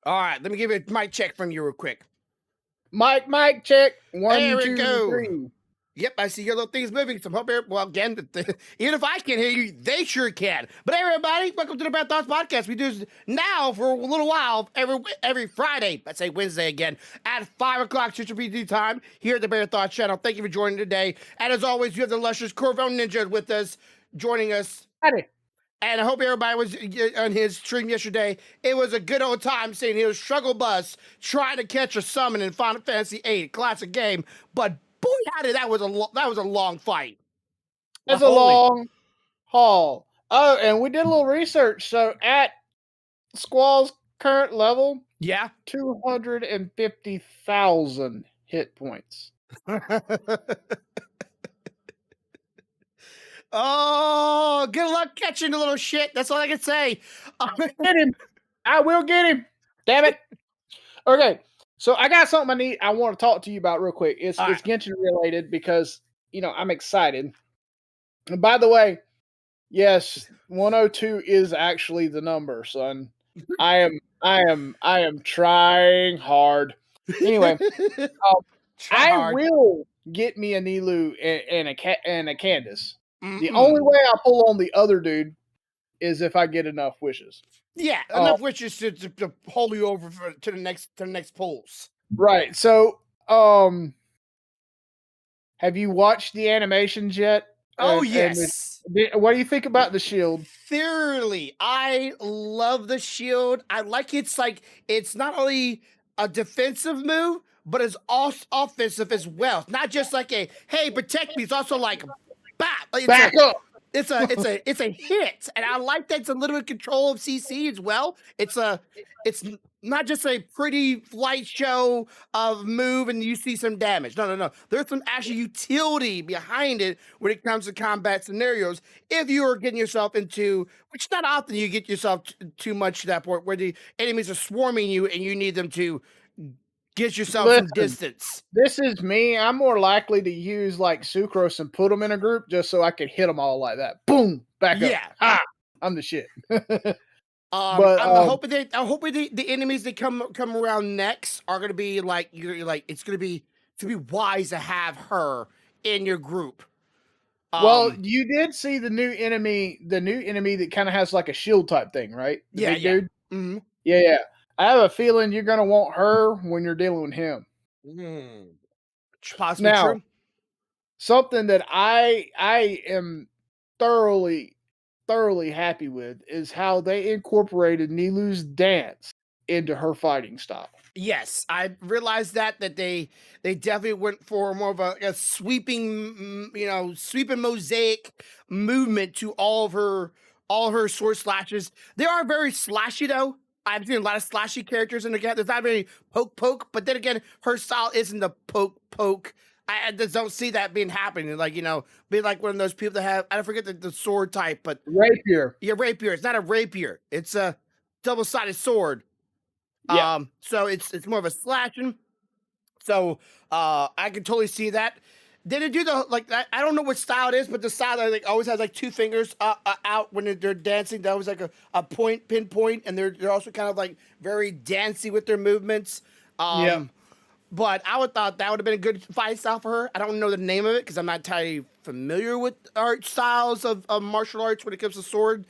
All right, let me give you a mic check from you real quick. Mic, check. There 1, we 2, go. 3. Yep, I see your little things moving. So hope well again, even if I can't hear you, they sure can. But hey, everybody, welcome to the BearThoughts podcast. We do this now for a little while every Friday. Let's say Wednesday again at 5 o'clock Central PD time here at the BearThoughts channel. Thank you for joining today. And as always, you have the luscious Corvone Ninja with us, joining us. Howdy. And I hope everybody was on his stream yesterday. It was a good old time seeing his struggle bus trying to catch a summon in Final Fantasy VIII, classic game. But boy, howdy, that was a long fight. It's a long haul. Oh, and we did a little research. So at Squall's current level, Yeah. 250,000 hit points. Oh, good luck catching the little shit. That's all I can say. Get him. I will get him. Damn it. Okay. So I got something I want to talk to you about real quick. It's Genshin related because, I'm excited. And by the way, yes, 102 is actually the number, son. I am trying hard. Anyway, I will get me a Nilou and a Candace. The only way I pull on the other dude is if I get enough wishes. Yeah, enough wishes to hold you over to the next polls. Right. So, have you watched the animations yet? Oh, yes. What do you think about the shield? Thoroughly. I love the shield. I like it's not only a defensive move, but it's also offensive as well. It's not just like a, hey, protect me. It's also like, back up. It's a hit, and I like that it's a little bit of control of CC as well. It's not just a pretty light show of move and you see some damage. No. There's some actual utility behind it when it comes to combat scenarios. If you are getting yourself into, which not often you get yourself too much to that point where the enemies are swarming you and you need them to get yourself some distance. This is me. I'm more likely to use like Sucrose and put them in a group just so I could hit them all like that. Boom, back up. Ah, I'm the shit. But I'm hoping the enemies that come around next are gonna be like it's gonna be wise to have her in your group. Well, you did see the new enemy that kind of has like a shield type thing, right? The big dude. Mm-hmm. Yeah. I have a feeling you're gonna want her when you're dealing with him. Possibly now, true. Something that I am thoroughly happy with is how they incorporated Nilou's dance into her fighting style. Yes, I realized that they definitely went for more of a sweeping, sweeping mosaic movement to all of her sword slashes. They are very slashy though. I've seen a lot of slashy characters in the game. There's not very poke, but then again, her style isn't the poke. I just don't see that being happening. Like, be like one of those people that have, I forget the sword type, but rapier. Yeah, rapier. It's not a rapier. It's a double-sided sword. Yeah. So it's more of a slashing. So I can totally see that. Did it do the I don't know what style it is, but the style that always has like two fingers out when they're dancing. That was like a pinpoint, and they're also kind of like very dancey with their movements. Yeah. But I would thought that would have been a good fight style for her. I don't know the name of it because I'm not entirely familiar with art styles of martial arts when it comes to sword.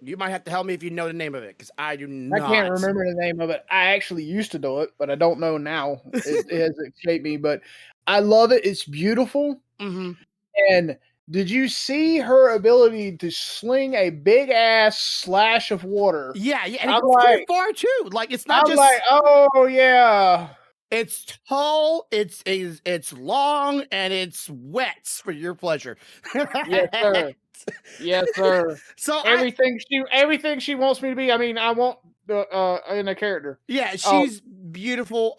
You might have to help me if you know the name of it because I do not. I can't remember the name of it. I actually used to do it, but I don't know now. It has escaped me, but I love it. It's beautiful. Mm-hmm. And did you see her ability to sling a big ass slash of water? Yeah, and it goes pretty far too. Like it's not just like, oh yeah. It's tall, it's long, and it's wet for your pleasure. Yes, sir. Yes, sir. So everything she wants me to be. I mean, I want in a character. Yeah, she's beautiful.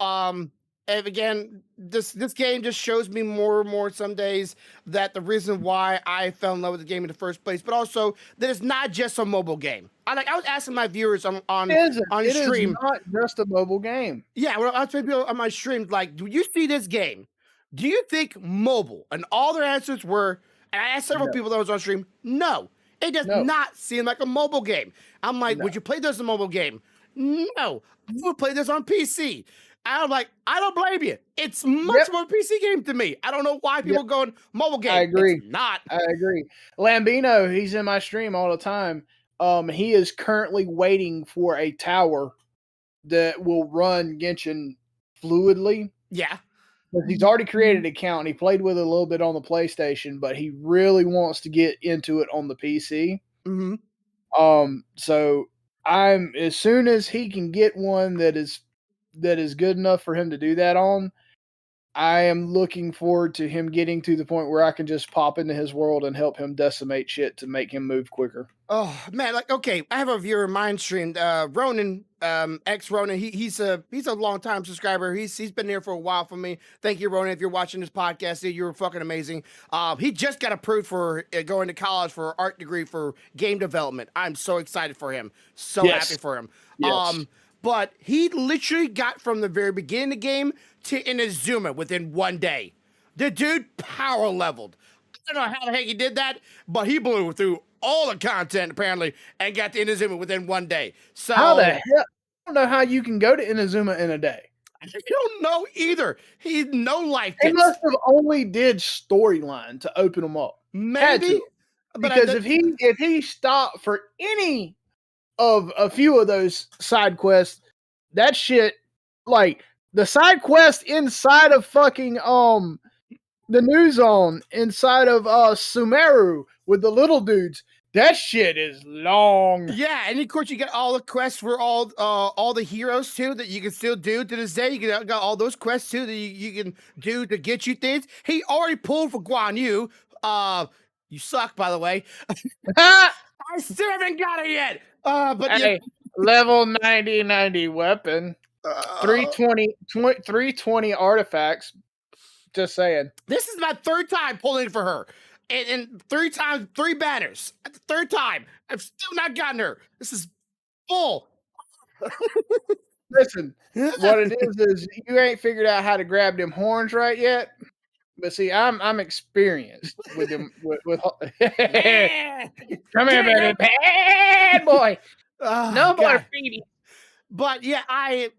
And again, this game just shows me more and more some days that the reason why I fell in love with the game in the first place, but also that it's not just a mobile game. I was asking my viewers on stream. It is not just a mobile game. Yeah, well, I was telling people on my stream, like, do you see this game? Do you think mobile? And all their answers were, and I asked several people that was on stream, no. It does not seem like a mobile game. I'm like, would you play this as a mobile game? No, I would play this on PC. I'm like, I don't blame you. It's much more PC game to me. I don't know why people going mobile game. I agree. It's not. I agree. Lambino, he's in my stream all the time. He is currently waiting for a tower that will run Genshin fluidly. Yeah. He's already created an account and he played with it a little bit on the PlayStation, but he really wants to get into it on the PC. So I'm as soon as he can get one that is good enough for him to do that on, I am looking forward to him getting to the point where I can just pop into his world and help him decimate shit to make him move quicker. Oh man, like okay, I have a viewer of mine streamed, Ronan, ex Ronan. He's a long time subscriber. He's been there for a while for me. Thank you, Ronan, if you're watching this podcast. Dude, you're fucking amazing. He just got approved for going to college for an art degree for game development. I'm so excited for him. So happy for him. Yes. But he literally got from the very beginning of the game to Inazuma within 1 day. The dude power leveled. I don't know how the heck he did that, but he blew through all the content apparently and got to Inazuma within 1 day. So how the hell? I don't know how you can go to Inazuma in a day. I don't know either. He's no life. He must have only did storyline to open them up. Maybe, because if he stopped for any of a few of those side quests, that shit, like the side quest inside of fucking the new zone inside of Sumeru with the little dudes, that shit is long. Yeah, and of course you get all the quests for all the heroes too that you can still do to this day. You got all those quests too that you can do to get you things. He already pulled for Guan Yu. You suck, by the way. I still haven't got it yet. But hey, level 90 weapon, 320 artifacts. Just saying. This is my third time pulling for her. And 3 times, 3 banners. At the third time, I've still not gotten her. This is full. Listen, what it is you ain't figured out how to grab them horns right yet. But see, I'm experienced with them. With come here, baby, bad boy. No more feeding. But yeah, I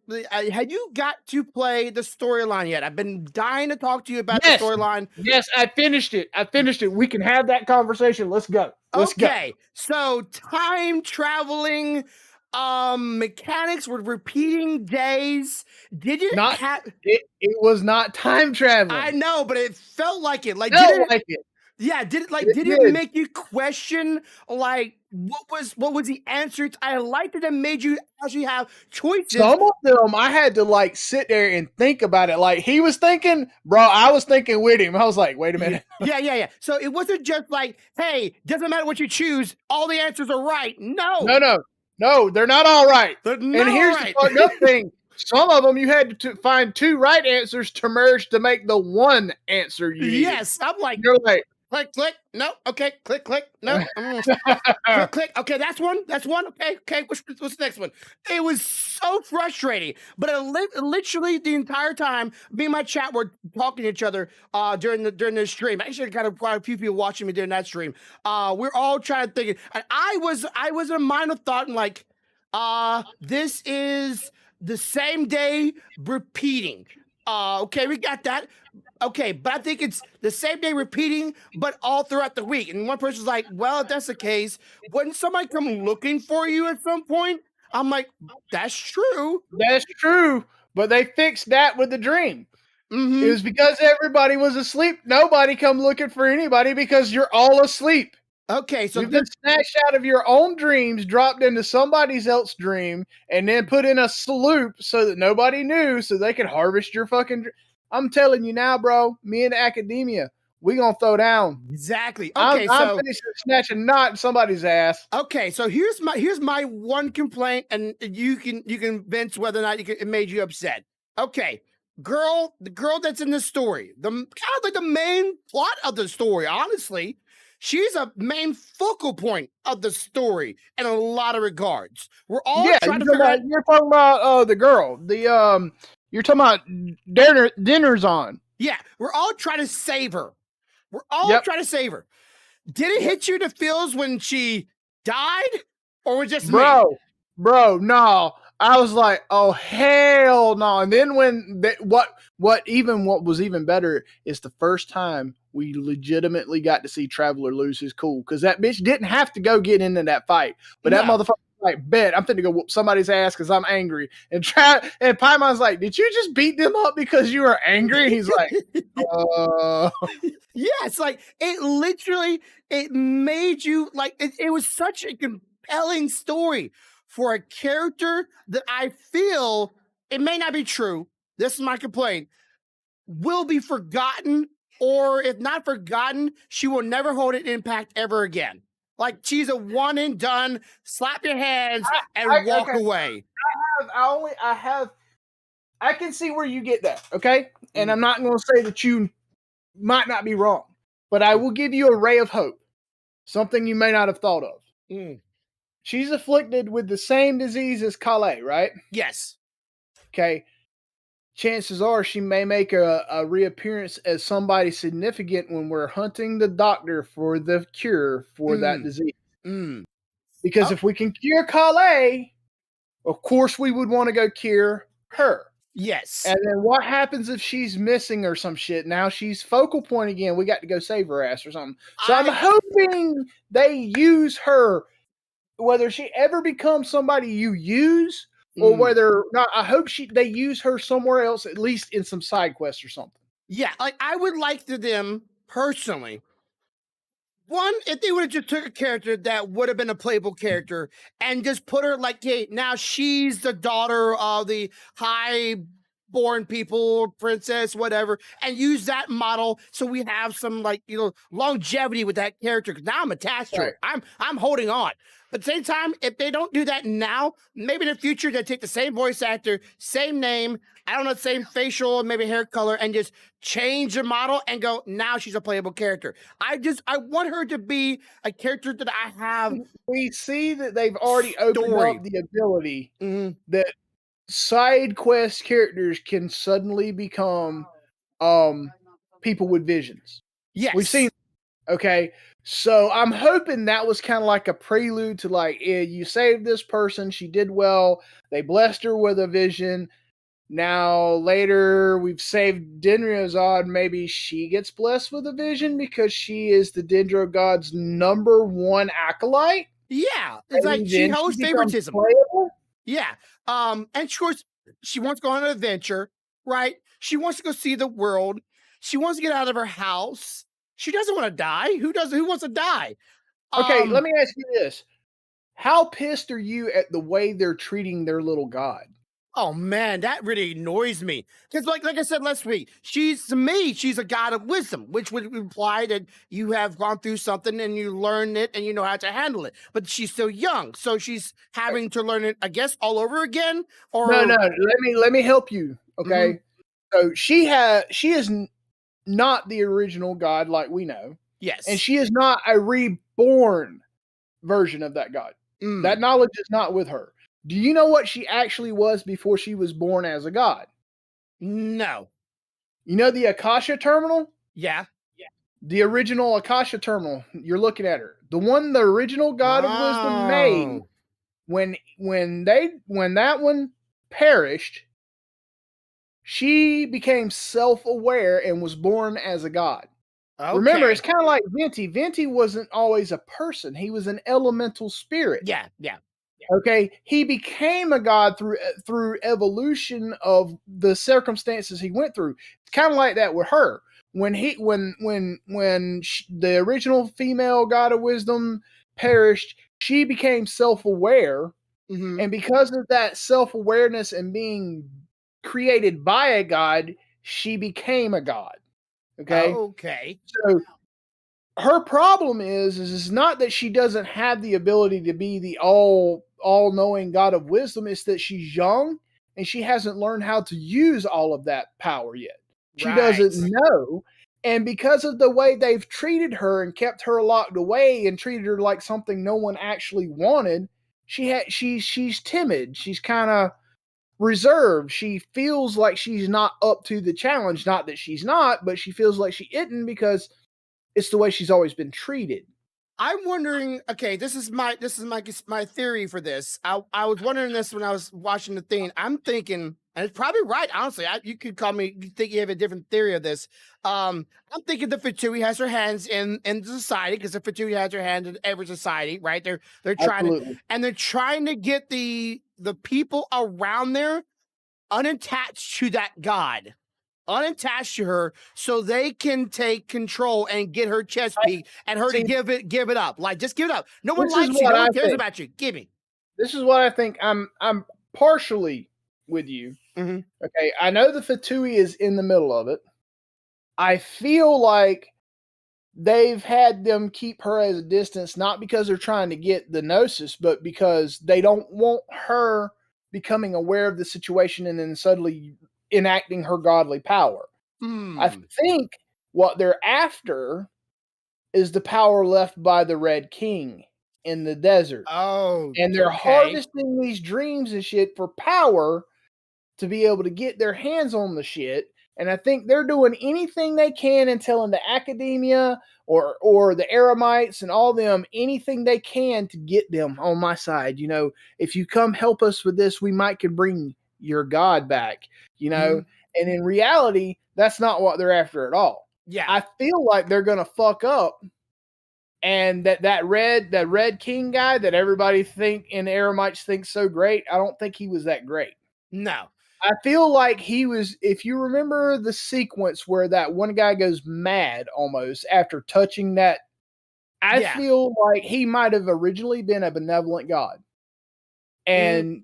had you got to play the storyline yet? I've been dying to talk to you about the storyline. Yes, I finished it. We can have that conversation. Let's go. Okay, so time traveling mechanics with repeating days. Did it not have it was not time traveling. I know, but it felt like it. Like did it? Yeah, did it make you question like what was the answer? I liked that it made you actually have choices. Some of them I had to like sit there and think about it. Like he was thinking, bro, I was thinking with him. I was like, wait a minute. Yeah. So it wasn't just like, hey, doesn't matter what you choose, all the answers are right. No, they're not all right. They're not and here's all right. the fucked up thing. Some of them you had to find 2 right answers to merge to make the one answer you needed. Yes, I'm like, you're like, click, no, okay, click, no, click, okay, that's one, okay, what's the next one? It was so frustrating, but literally the entire time, me and my chat were talking to each other during the stream. Actually, got quite a few people watching me during that stream. We're all trying to think, and I was in a mind of thought and like, this is the same day repeating. Okay, we got that. Okay, but I think it's the same day repeating, but all throughout the week. And one person's like, well, if that's the case, wouldn't somebody come looking for you at some point? I'm like, that's true. That's true. But they fixed that with the dream. It was because everybody was asleep. Nobody come looking for anybody because you're all asleep. Okay, so you've been snatched out of your own dreams, dropped into somebody else's dream, and then put in a loop so that nobody knew, so they could harvest your fucking. I'm telling you now, bro. Me and academia, we gonna throw down. Exactly. Okay, I'm finished snatching not somebody's ass. Okay, so here's my one complaint, and you can vent whether or not it made you upset. Okay. The girl that's in the story, kind of like the main plot of the story, honestly. She's a main focal point of the story in a lot of regards. We're all trying to figure out. You're talking about the girl. You're talking about dinner's on. Yeah, we're all trying to save her. We're all trying to save her. Did it hit you the feels when she died, or was just bro? No, I was like, oh hell no! And then what was even better is the first time we legitimately got to see Traveler lose his cool, because that bitch didn't have to go get into that fight, but that No. motherfucker was like, bet I'm finna go whoop somebody's ass because I'm angry. And Paimon's like, did you just beat them up because you were angry? And he's like, Yeah, it's like it literally it made you like it was such a compelling story for a character that I feel it may not be true. This is my complaint. Will be forgotten, or if not forgotten, she will never hold an impact ever again. Like she's a one and done, slap your hands and walk okay. away. I can see where you get that, okay? And I'm not going to say that you might not be wrong, but I will give you a ray of hope, something you may not have thought of. Mm. She's afflicted with the same disease as Calais, right? Yes. Okay. Chances are she may make a reappearance as somebody significant when we're hunting the doctor for the cure for that disease. Because if we can cure Calais, of course we would want to go cure her. Yes. And then what happens if she's missing or some shit? Now she's focal point again. We got to go save her ass or something. So I'm hoping they use her, whether she ever becomes somebody you use or whether not. I hope they use her somewhere else, at least in some side quests or something. Yeah, like I would like to them personally. One, if they would have just took a character that would have been a playable character and just put her like, hey, now she's the daughter of the high born people, princess, whatever, and use that model so we have some like longevity with that character. Because now I'm attached to her. I'm holding on. But at the same time, if they don't do that now, maybe in the future they take the same voice actor, same name, I don't know, same facial, maybe hair color, and just change the model and go, now she's a playable character. I want her to be a character that I have. We see that they've already opened up the ability that side quest characters can suddenly become people with visions. Yes. We've seen, okay. So I'm hoping that was kind of like a prelude to like, yeah, you saved this person, she did well, they blessed her with a vision. Now later we've saved Dendrozod, maybe she gets blessed with a vision because she is the Dendro God's number one acolyte. Yeah. It's like she hosts favoritism. Playable. Yeah. And of course, she wants to go on an adventure, right? She wants to go see the world. She wants to get out of her house. She doesn't want to die. Who wants to die? Okay, let me ask you this. How pissed are you at the way they're treating their little god? Oh man, that really annoys me. Because like I said last week, she's a god of wisdom, which would imply that you have gone through something and you learned it and you know how to handle it. But she's still young, so she's having to learn it, I guess, all over again. Or no, let me help you. Okay, so she is not the original god like we know. Yes, and she is not a reborn version of that god. That knowledge is not with her. Do you know what she actually was before she was born as a god? No. You know the Akasha terminal? Yeah. The original Akasha terminal. You're looking at her. The one the original god of wisdom made when that one perished, she became self-aware and was born as a god. Okay. Remember, it's kind of like Venti. Venti wasn't always a person. He was an elemental spirit. Yeah. Okay, he became a god through evolution of the circumstances he went through. It's kind of like that with her. When the original female god of wisdom perished, she became self-aware, and because of that self-awareness and being created by a god, she became a god. Okay. So her problem is not that she doesn't have the ability to be the all-knowing god of wisdom. It's that she's young and she hasn't learned how to use all of that power yet. She doesn't know. And because of the way they've treated her and kept her locked away and treated her like something no one actually wanted, she's timid. She's kind of reserved. She feels like she's not up to the challenge. Not that she's not, but she feels like she isn't because it's the way she's always been treated. I'm wondering. Okay, this is my theory for this. I was wondering this when I was watching the thing. I'm thinking, and it's probably right. Honestly, you could call me. You think you have a different theory of this. I'm thinking the Fatui has her hands in society because the Fatui has her hand in every society, right? They're trying to, Absolutely. and they're trying to get the people around there unattached to that god, unattached to her, so they can take control and get her chest I beat and her to see. give it up. Like, just give it up. No one This is likes you. what No I one cares think. about you. Give me. This is what I think. I'm partially with you. Mhm. Okay, I know the Fatui is in the middle of it. I feel like they've had them keep her at a distance, not because they're trying to get the gnosis, but because they don't want her becoming aware of the situation and then suddenly enacting her godly power. I Mm. think what they're after is the power left by the Red King in the desert. Oh, And they're okay. harvesting these dreams and shit for power to be able to get their hands on the shit. And I think they're doing anything they can and telling the academia or the Eremites and all them anything they can to get them on my side. You know, if you come help us with this, we might could bring your God back. You know, Mhm. and in reality, that's not what they're after at all. Yeah. I feel like they're gonna fuck up, and that red king guy that everybody think and Eremites think so great. I don't think he was that great. No. I feel like he was, if you remember the sequence where that one guy goes mad almost after touching that, I Yeah. feel like he might have originally been a benevolent god. Mm, And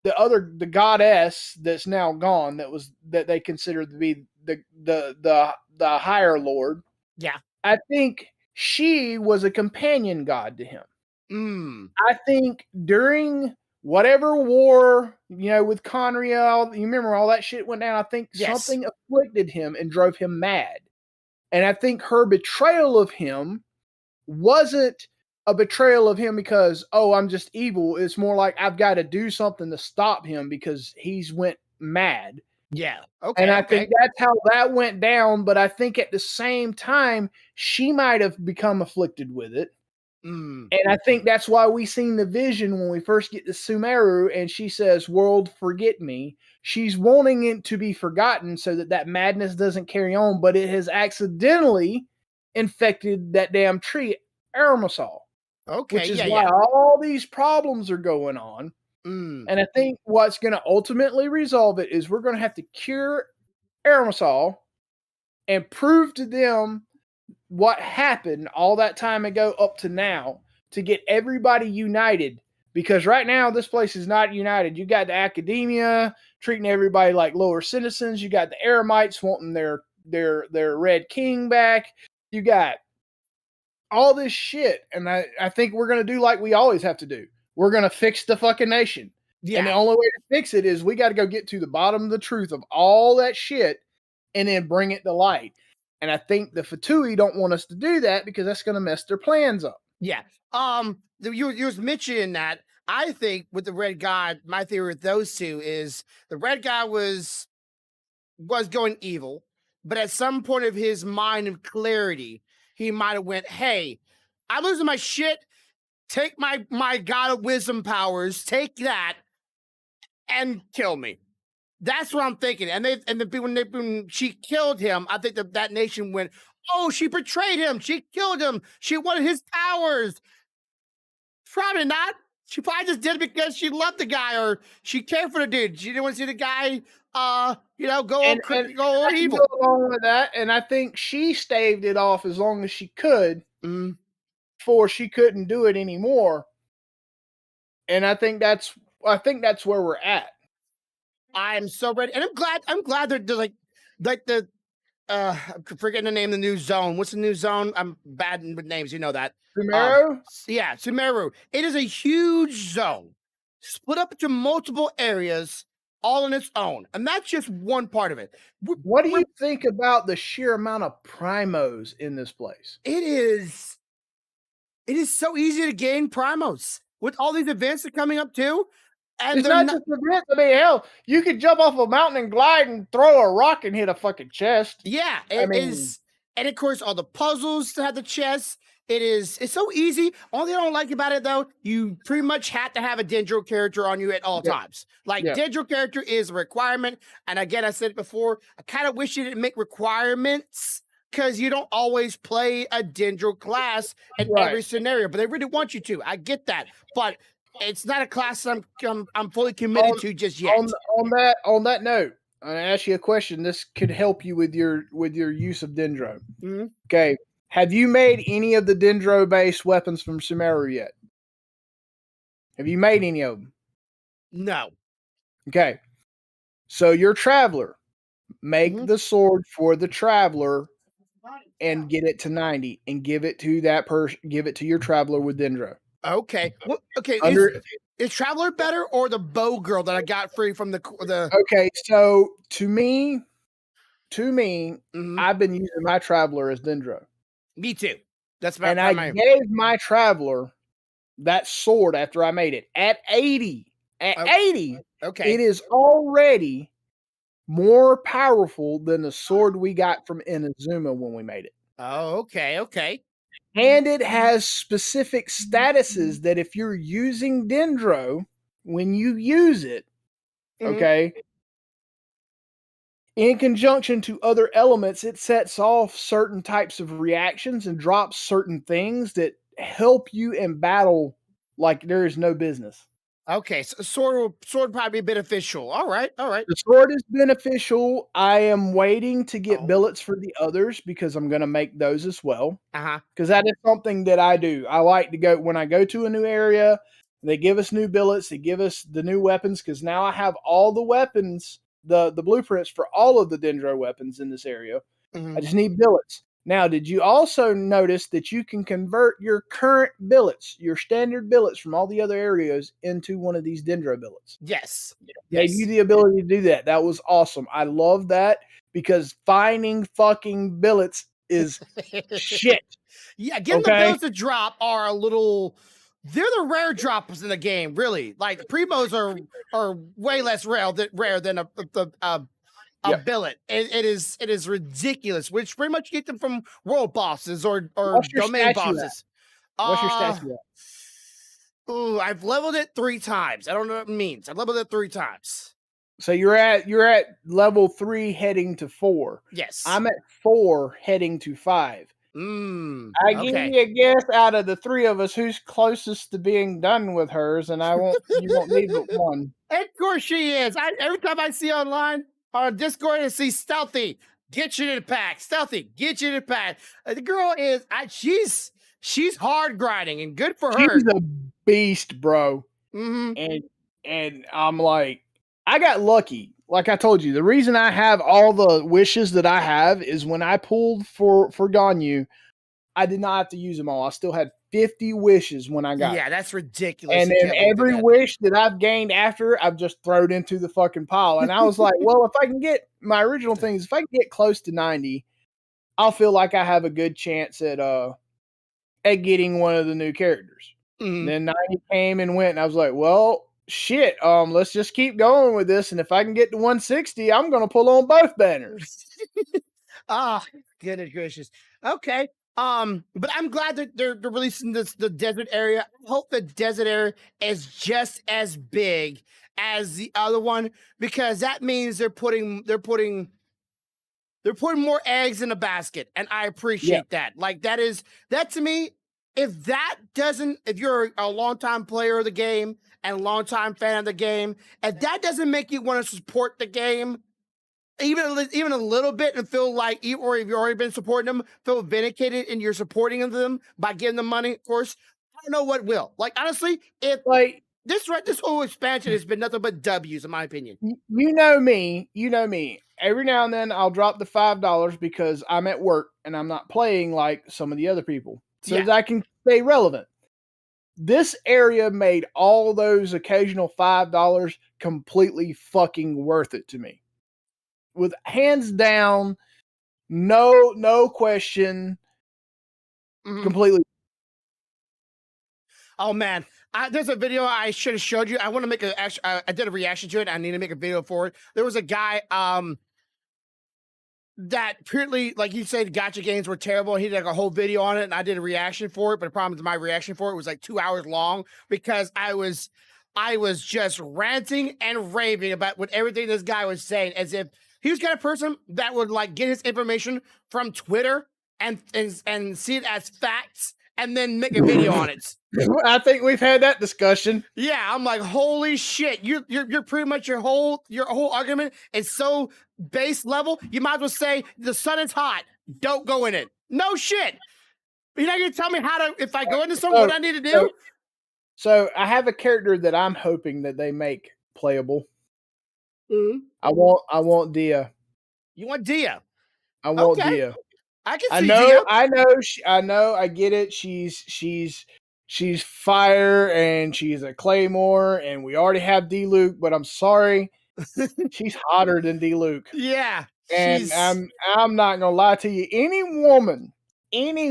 the goddess that's now gone, that they considered to be the higher lord, yeah. I think she was a companion god to him. Mm. I think during whatever war, with Conriel, you remember all that shit went down. I think Yes. something afflicted him and drove him mad. And I think her betrayal of him wasn't a betrayal of him because, oh, I'm just evil. It's more like I've got to do something to stop him because he's went mad. Yeah. And Okay. I think Okay. that's how that went down. But I think at the same time, she might have become afflicted with it. Mm. And I think that's why we seen the vision when we first get to Sumeru and she says, "World, forget me." She's wanting it to be forgotten so that that madness doesn't carry on, but it has accidentally infected that damn tree, Aramosal, Okay. which is Yeah. why Yeah. all these problems are going on. Mm. And I think what's going to ultimately resolve it is we're going to have to cure Aramosal and prove to them what happened all that time ago up to now to get everybody united, because right now this place is not united. You got the academia treating everybody like lower citizens. You got the Eremites wanting their red king back. You got all this shit, and I think we're gonna do like we always have to do. We're gonna fix the fucking nation, and the Yeah. only way to fix it is we got to go get to the bottom of the truth of all that shit and then bring it to light. And I think the Fatui don't want us to do that because that's going to mess their plans up. Yeah. You was mentioning that. I think with the red god, my theory with those two is the red guy was going evil, but at some point of his mind of clarity, he might have went, "Hey, I'm losing my shit. Take my god of wisdom powers. Take that and kill me." That's what I'm thinking. And the when she killed him, I think that nation went, "Oh, she betrayed him. She killed him. She wanted his powers." Probably not. She probably just did it because she loved the guy or she cared for the dude. She didn't want to see the guy, And go I can go evil. along with that. And I think she staved it off as long as she could Mm, before she couldn't do it anymore. And I think that's where we're at. I'm so ready, and I'm glad they're like the I'm forgetting the name of the new zone. What's the new zone? I'm bad with names. You know that. Um, Sumeru, yeah, Sumeru. It is a huge zone, split up into multiple areas, all on its own, and that's just one part of it. what do We're you think about the sheer amount of primos in this place? it is it is so easy to gain primos with all these events that are coming up too, and It's they're not not. just events. I mean, hell, you could jump off a mountain and glide and throw a rock and hit a fucking chest. Yeah, I it mean, is, and of course all the puzzles to have the chess. It's so easy. Only thing I don't like about it though, you pretty much have to have a Dendro character on you at all Yep. times. Like Yep. Dendro character is a requirement. And again, I said it before, I kind of wish you didn't make requirements because you don't always play a Dendro class in Right. every scenario, but they really want you to. I get that. But it's not a class I'm fully committed to just yet. On that note, I ask you a question. This could help you with your use of Dendro. Mhm. Okay. Have you made any of the Dendro based weapons from Sumeru yet? Have you made any of them? No. Okay. So your traveler, make Mhm. the sword for the traveler and get it to 90 and give it to that person, give it to your traveler with Dendro. Okay. Well, okay. Under Is Traveler better or the bow girl that I got free from the? Okay, so to me, Mhm. I've been using my traveler as Dendro. Me too. That's about And I primary. gave my traveler that sword after I made it at 80. At Oh, 80, it okay. is already more powerful than the sword we got from Inazuma when we made it. Oh, okay. Okay. And it has specific statuses that if you're using Dendro, when you use it, Mhm. okay, in conjunction to other elements, it sets off certain types of reactions and drops certain things that help you in battle like there is no business. Okay. So sword probably beneficial. All right. All right. The sword is beneficial. I am waiting to get Oh. billets for the others because I'm going to make those as well. Uh huh. Because that is something that I do. I like to go when I go to a new area, they give us new billets, they give us the new weapons because now I have all the weapons, the blueprints for all of the Dendro weapons in this area. I Mhm. just need billets. Now, did you also notice that you can convert your current billets, your standard billets from all the other areas into one of these Dendro billets? Yes. Gave you Yes. the ability to do that. That was awesome. I love that because finding fucking billets is shit. Yeah, getting the Okay. bills to drop are a little. They're the rare droppers in the game, really. Like the primos are way less rare than a Yep. billet. It is ridiculous. Which pretty much get them from world bosses or What's your domain statue at? bosses. What's your Uh statue at? ooh, I've leveled it 3 times. I don't know what it means. I leveled it 3 times. So you're at level 3 heading to 4. Yes. I'm at 4 heading to 5. I give Okay. you a guess out of the 3 of us who's closest to being done with hers, and you won't need but one. Of course she is. Every time I see online on Discord, I see Stealthy, get you to the pack. Stealthy, get you to the pack. The girl is, she's hard grinding and good for She's her. a beast, bro. Hmm. And I'm like, I got lucky. Like I told you, the reason I have all the wishes that I have is when I pulled for Ganyu, I did not have to use them all. I still had 50 wishes when I got it. Yeah, that's ridiculous. And You then can't believe every that. wish that I've gained after, I've just thrown into the fucking pile. And I was like, well, if I can get my original things, if I can get close to 90, I'll feel like I have a good chance at getting one of the new characters. And Mhm. then 90 came and went, and I was like, well, shit, let's just keep going with this. And if I can get to 160, I'm gonna pull on both banners. Ah, goodness gracious. Okay. But I'm glad that they're releasing the desert area. I hope the desert area is just as big as the other one because that means they're putting more eggs in a basket, and I Yeah, appreciate that. Like that to me. If you're a longtime player of the game and a longtime fan of the game, if that doesn't make you want to support the game, even a little bit and feel like or if you've already been supporting them, feel vindicated in your supporting of them by giving them money, of course, I don't know what will. Like honestly, if like this whole expansion has been nothing but W's in my opinion. you know me, you know me. Every now and then I'll drop the $5 because I'm at work and I'm not playing like some of the other people, so Yeah. that I can stay relevant. This area made all those occasional $5 completely fucking worth it to me. With hands down, no question, Mhm. completely. Oh man, there's a video I should have showed you. I want to make I did a reaction to it. I need to make a video for it. There was a guy. that purely, like you said, gotcha games were terrible. He did like a whole video on it, and I did a reaction for it. But the problem is, my reaction for it was like 2 hours long because I was just ranting and raving about what everything this guy was saying, as if he was kind of person that would like get his information from Twitter and see it as facts and then make a video on it. I think we've had that discussion. Yeah, I'm like, holy shit! You're pretty much your whole argument is so base level. You might as well say the sun is hot. Don't go in it. No shit. You're not gonna tell me how to if I go into something what I need to do. So I have a character that I'm hoping that they make playable. Mm-hmm. I want Dia. You want Dia? I want Okay. Dia. I can see Dia. I know. I get it. She's fire and she's a claymore, and we already have D Luke. But I'm sorry, she's hotter than D Luke. Yeah, and I'm not gonna lie to you. Any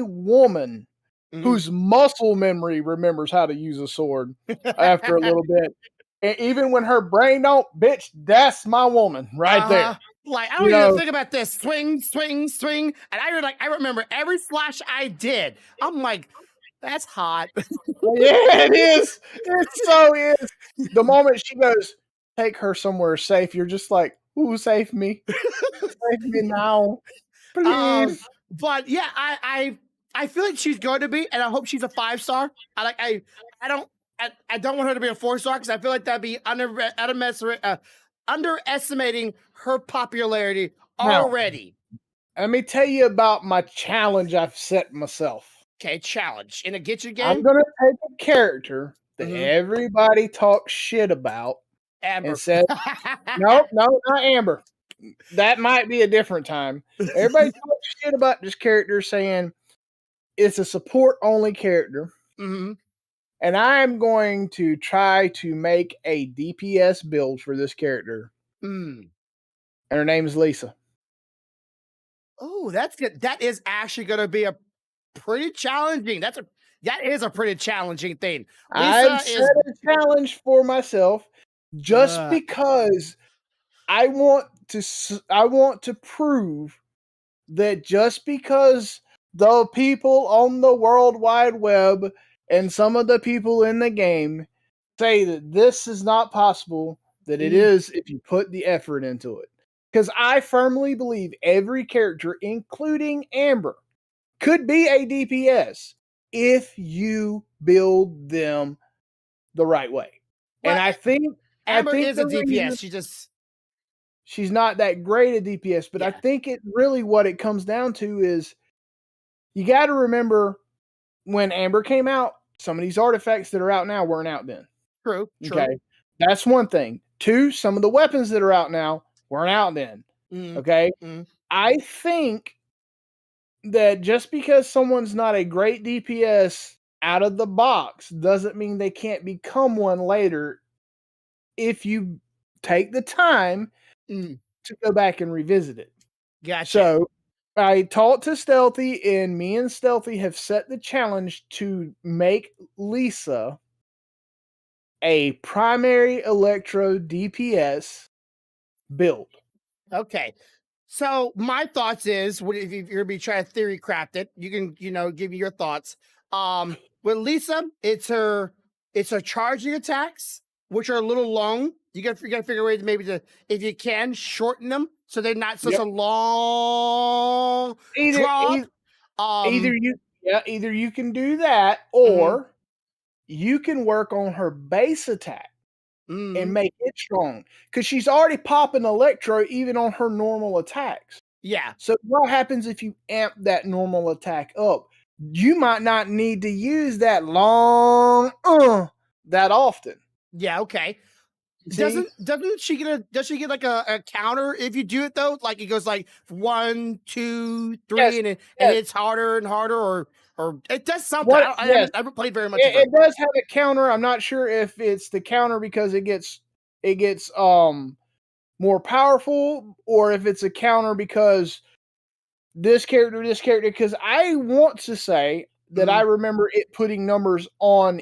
woman whose muscle memory remembers how to use a sword after a little bit, and even when her brain don't, bitch, that's my woman right there. Like, I don't even think about this. Swing, swing, swing. And I remember every slash I did. I'm like, that's hot. Yeah, it is. It so is. The moment she goes, take her somewhere safe, you're just like, ooh, save me. Save me now. Please. But yeah, I feel like she's going to be, and I hope she's a 5-star. I don't want her to be a 4-star because I feel like that'd be underestimating her popularity already. Now, let me tell you about my challenge I've set myself. Okay, challenge in a get you game. I'm gonna take a character that everybody talks shit about. Amber. And said, no, not Amber. That might be a different time. Everybody talks shit about this character, saying it's a support only character. Mm-hmm. And I'm going to try to make a DPS build for this character. And her name is Lisa. Oh, that's good. That is actually going to be a pretty challenging. That is a pretty challenging thing. I've set a challenge for myself just because I want to prove that just because the people on the World Wide Web and some of the people in the game say that this is not possible, that it is if you put the effort into it. Because I firmly believe every character, including Amber, could be a DPS if you build them the right way. Well, and I think Amber is a DPS. She's not that great at DPS, but I think what it comes down to is you got to remember when Amber came out, some of these artifacts that are out now weren't out then. True. Okay. That's one thing. 2, some of the weapons that are out now weren't out then. Okay. I think that just because someone's not a great DPS out of the box doesn't mean they can't become one later if you take the time to go back and revisit it. Gotcha. So I talked to Stealthy, and me and Stealthy have set the challenge to make Lisa a primary electro DPS build. Okay. So my thoughts is, if you're gonna be trying to theory craft it, you can, give me your thoughts. With Lisa, it's her charging attacks, which are a little long. You got to figure a way to maybe if you can shorten them so they're not such a long drop. Either you can do that, or you can work on her base attack and make it strong, because she's already popping electro even on her normal attacks. Yeah. So what happens if you amp that normal attack up? You might not need to use that long that often. Yeah. Okay. Does she get like a counter if you do it though? Like it goes like 1, 2, 3, and it's harder and harder, or it does something. I haven't played very much. It does have a counter. I'm not sure if it's the counter because it gets more powerful, or if it's a counter because this character. Because I want to say that I remember it putting numbers on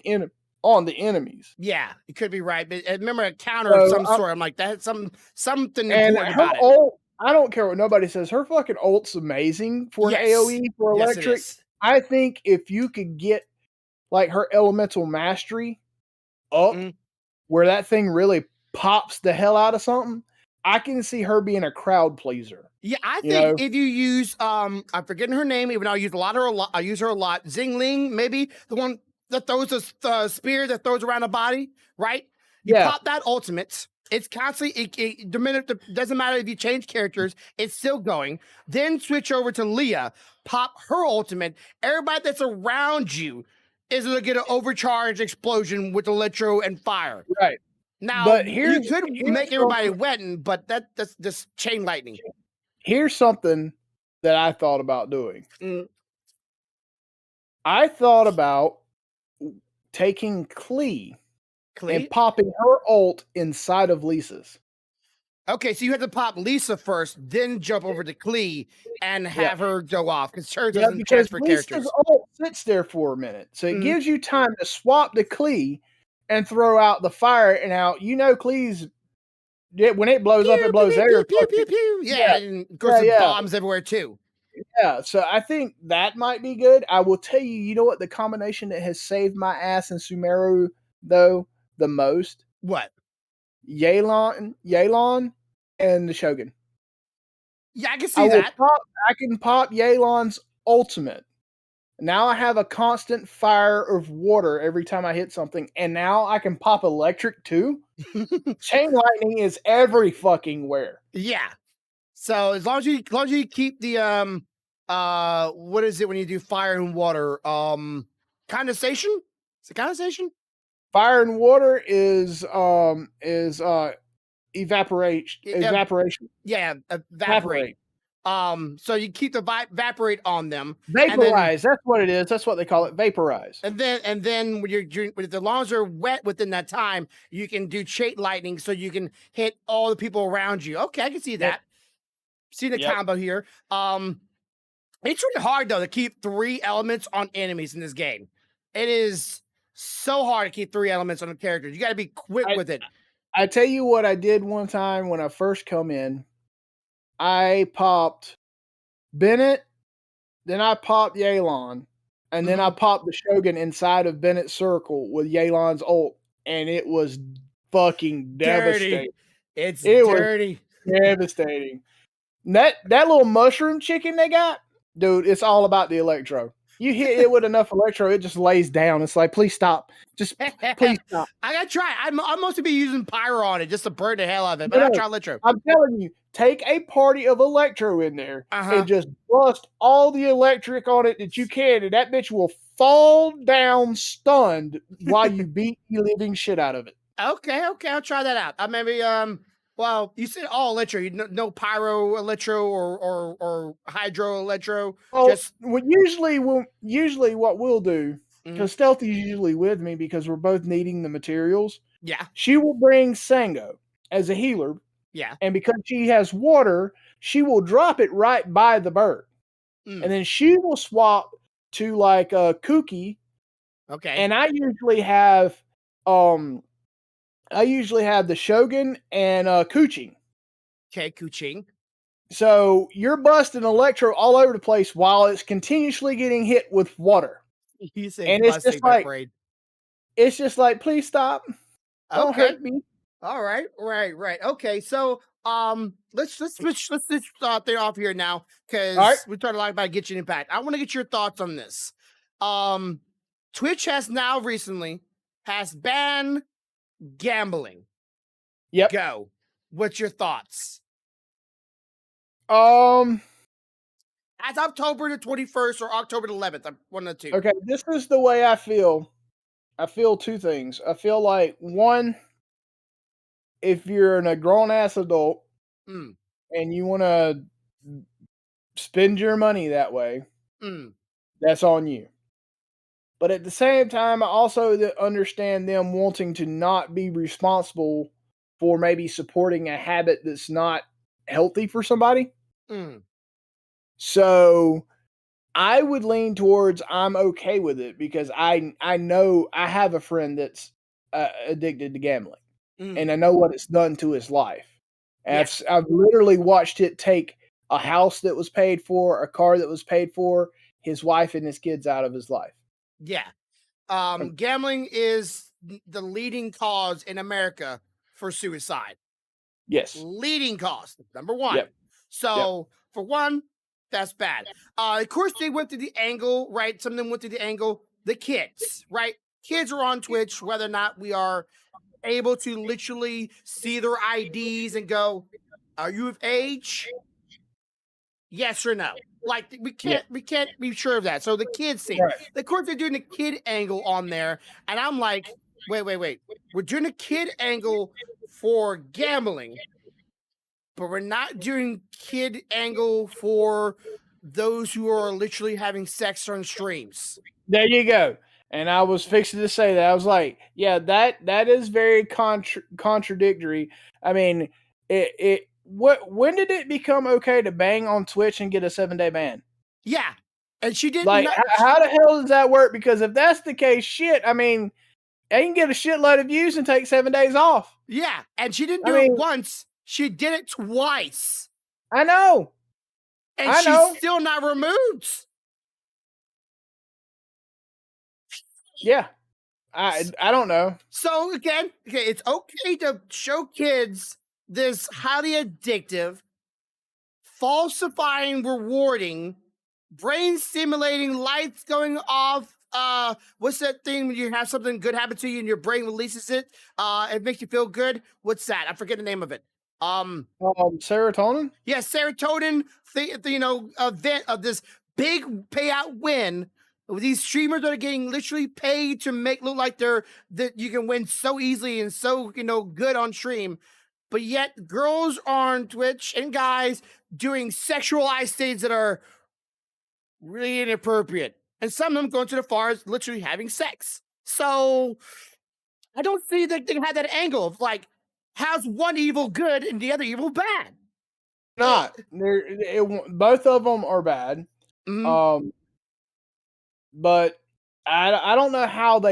the enemies. Yeah, it could be right, but I remember a counter of some sort. I'm like, that's something important about it. I don't care what nobody says. Her fucking ult's amazing for an Yes. AoE for Yes, it electric. is. I think if you could get like her elemental mastery up Mhm. where that thing really pops the hell out of something, I can see her being a crowd pleaser. Yeah, I You think know? if you use I'm forgetting her name, even though I use her a lot. I use her a lot. Zingling, maybe the one that throws a spear that throws around the body, right? You Yeah. pop that ultimate. It's constantly the minute doesn't matter if you change characters, it's still going. Then switch over to Leah, pop her ultimate. Everybody that's around you is gonna get an overcharged explosion with electro and fire. Right. Now But you here's could here's make everybody something wetting, but that's just chain lightning. here's something that I thought about doing. Mm, I thought about taking Klee and Clee. popping her ult inside of Lisa's. Okay, so you have to pop Lisa first, then jump over to Clee and Yeah. have her go off because hers Yeah, doesn't because transfer Lisa's characters. ult sits there for a minute. So it Mhm. gives you time to swap the Klee and throw out the fire. And now, Klee's, when it blows up, Pew it pew blows pew air. pew pew pew pew. Yeah, Yeah, and of course yeah, the yeah, bombs everywhere too. yeah. So I think that might be good. I will tell you, you know what the combination that has saved my ass in Sumeru, though, the most? What? Yelan, and the Shogun. Yeah, I can see that. I can pop Yelan's ultimate. Now I have a constant fire of water every time I hit something, and now I can pop electric too. Chain lightning is every fucking where. Yeah. So as long as you keep the what is it when you do fire and water? Condensation? Is it condensation? Fire and water is evaporation. Yeah, Evaporation. yeah, evaporate. Evaporate. So you keep the evaporate on them, and then Vaporize. That's what it is. That's what they call it. Vaporize. and then when as long as they're wet within that time, you can do chain lightning, so you can hit all the people around you. Okay, I can see Yep. that. See the Yep. combo here. It's really hard though to keep 3 elements on enemies in this game. It is so hard to keep 3 elements on a character. You got to be quick I with it. I tell you what I did one time when I first come in. I popped Bennett, then I popped Yelan, and then I Mhm. popped the Shogun inside of Bennett's circle with Yelan's ult, and it was fucking Dirty. devastating. It's It was dirty. devastating. That little mushroom chicken they got, dude, it's all about the electro. You hit it with enough electro, it just lays down. It's like, please stop. Just please stop. I gotta try. I'm mostly be using pyro on it just to burn the hell out of it, but No, I no. try electro. I'm telling you, take a party of electro in there Uh-huh. and just bust all the electric on it that you can, and that bitch will fall down stunned while you beat the living shit out of it. Okay, I'll try that out. Maybe well, you said all electro, no pyro electro or hydro electro, Well, just usually what we'll do, mhm. because Stealthy's usually with me because we're both needing the materials. Yeah. She will bring Sango as a healer, Yeah. and because she has water, she will drop it right by the bird. And Mm, then she will swap to like a Kooky, okay. and I usually have the Shogun and Kuching. Okay, Kuching. So you're busting electro all over the place while it's continuously getting hit with water. You say And busting my brain. it's just like, please stop. Don't Okay. hurt me. All right. Right. Okay. So let's start there off here now All right. because we talked a lot about Genshin Impact. I want to get your thoughts on this. Um Twitch has now recently has banned gambling. Yep. Go. What's your thoughts? Um As October the 21st or October the 11th, I'm one of the two. okay, this is the way I feel. I feel two things. I feel like one, if you're a grown ass adult Mm, and you want to spend your money that way, mm, that's on you. But at the same time, I also understand them wanting to not be responsible for maybe supporting a habit that's not healthy for somebody. mm. So I would lean towards I'm okay with it because I know I have a friend that's addicted to gambling, and Mm. I know what it's done to his life. And Yeah, I've literally watched it take a house that was paid for, a car that was paid for, his wife and his kids out of his life. yeah. Um, Gambling is the leading cause in America for suicide. yes. Leading cause, number one. Yep. Yep. So for one, that's bad. Of course, they went to the angle, right? Some of them went to the angle. The kids, right? Kids are on Twitch, whether or not we are able to literally see their IDs and go, "Are you of age? Yes or no?" Like Yeah. we can't be sure of that. So the kids see. Right. Of course, they're doing the kid angle on there, and I'm like, wait. We're doing a kid angle for gambling, but we're not doing kid angle for those who are literally having sex on streams. There you go. And I was fixing to say that. I was like, yeah, that is very contradictory. I mean, when did it become okay to bang on Twitch and get a 7-day ban? Yeah, and she did Like, not. how the hell does that work? Because if that's the case, shit, I mean, they can get a shitload of views and take 7 days off. Yeah, and she didn't I do it mean, once. She did it twice, I know, and I she's know. still not removed. Yeah, I don't know. So again, okay, it's okay to show kids this highly addictive, falsifying, rewarding, brain stimulating, lights going off. What's that thing when you have something good happen to you and your brain releases it? It makes you feel good. What's that? I forget the name of it. Serotonin. Yeah, serotonin, event of this big payout win. These streamers are getting literally paid to make look like that you can win so easily and so good on stream, but yet girls on Twitch and guys doing sexualized things that are really inappropriate, and some of them going to the far as literally having sex. So I don't see that they have that angle of like, how's one evil good and the other evil bad? Not. Both of them are bad. Mhm. Um, but I don't know how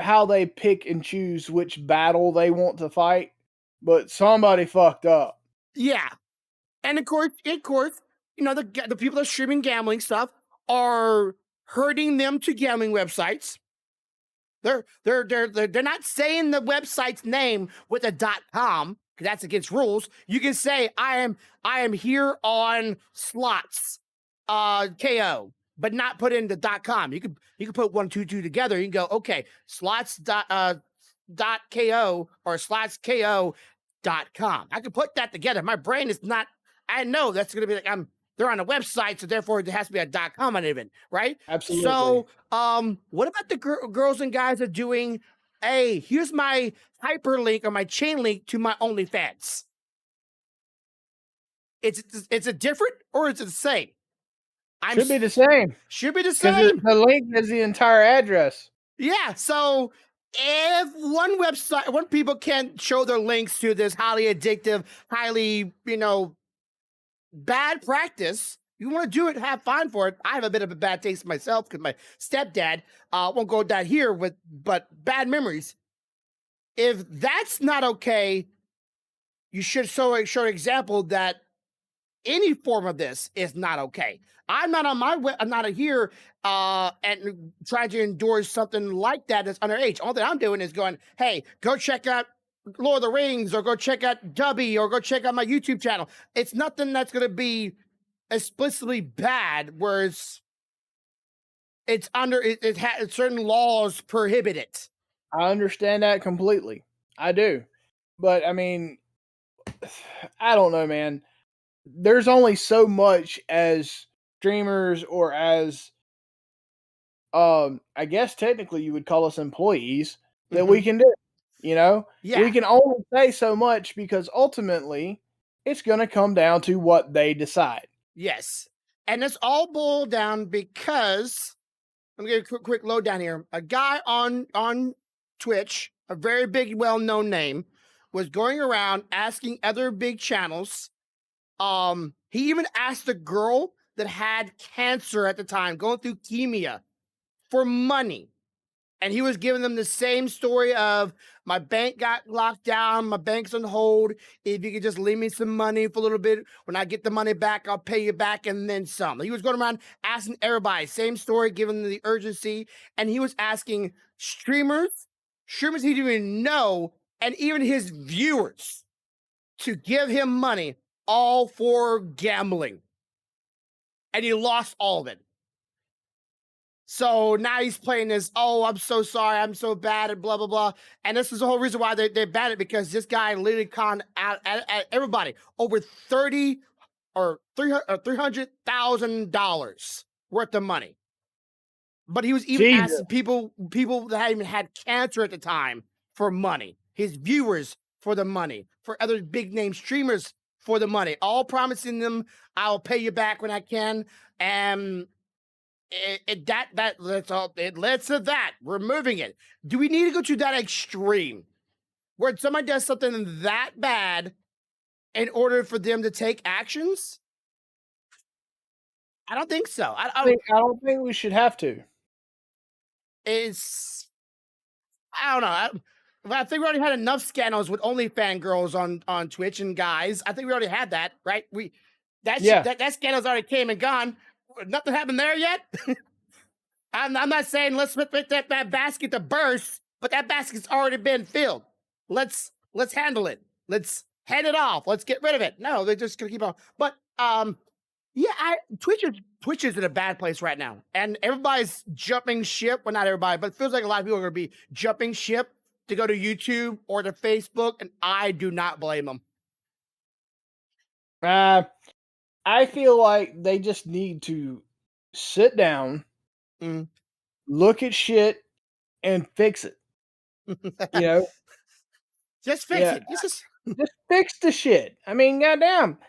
how they pick and choose which battle they want to fight. But somebody fucked up. Yeah, and of course, the people that are streaming gambling stuff are hurting them to gambling websites. They're not saying the website's name with a .com because that's against rules. You can say I am here on slots, KO, but not put in the .com. You can put 1 2 2 together. You can go okay, slots dot ko or slots ko.com. I can put that together. My brain is not. I know that's gonna be like they're on a website, so therefore there has to be a .com on it, even, right? Absolutely. So, what about the girls and guys are doing? Hey, here's my hyperlink or my chain link to my OnlyFans. It's a different or is it the same? Should be the same Should be the because same. the link is the entire address. Yeah. So if one people can't show their links to this highly addictive, highly bad practice. You want to do it, have fun for it. I have a bit of a bad taste myself because my stepdad won't go down here but bad memories. If that's not okay, you should show an example that any form of this is not okay. I'm not on my I'm not here and trying to endorse something like that that's underage. All that I'm doing is going, hey, go check out Lord of the Rings or go check out Dubby or go check out my YouTube channel. It's nothing that's going to be explicitly bad, whereas it's under it has certain laws prohibit it. I understand that completely. I do. But I mean, I don't know, man. There's only so much as streamers or as I guess technically you would call us employees that we Mm-hmm. can do. You know, we Yeah. can only say so much because ultimately it's going to come down to what they decide. Yes. And it's all boiled down because let me get a quick lowdown here. A guy on Twitch, a very big, well-known name, was going around asking other big channels. He even asked a girl that had cancer at the time, going through leukemia, for money. And he was giving them the same story of my bank got locked down, my bank's on hold. If you could just leave me some money for a little bit, when I get the money back, I'll pay you back and then some. He was going around asking everybody, same story, giving them the urgency. And he was asking streamers he didn't even know, and even his viewers to give him money, all for gambling. And he lost all of it. So now he's playing this, oh, I'm so sorry, I'm so bad, and blah, blah, blah. And this is the whole reason why they're bad at, because this guy literally conned out at everybody over 30 or $300,000 worth of money. But he was even asking people that had even had cancer at the time for money, his viewers for the money, for other big name streamers for the money, all promising them, I'll pay you back when I can. And that's all. It led to that. We're moving it. Do we need to go to that extreme where somebody does something that bad in order for them to take actions? I don't think so. I don't think we should have to. I don't know. I think we already had enough scandals with OnlyFans girls on Twitch and guys. I think we already had that, right? That scandal's already came and gone. Nothing happened there yet. I'm not saying let's rip that basket to burst, but that basket's already been filled. Let's handle it. Let's head it off. Let's get rid of it. No, they're just gonna keep on. But yeah, Twitch is in a bad place right now, and everybody's jumping ship. Well, not everybody, but it feels like a lot of people are gonna be jumping ship to go to YouTube or to Facebook, and I do not blame them. I feel like they just need to sit down, look at shit, and fix it. You know, just fix it. Just fix the shit. I mean, goddamn,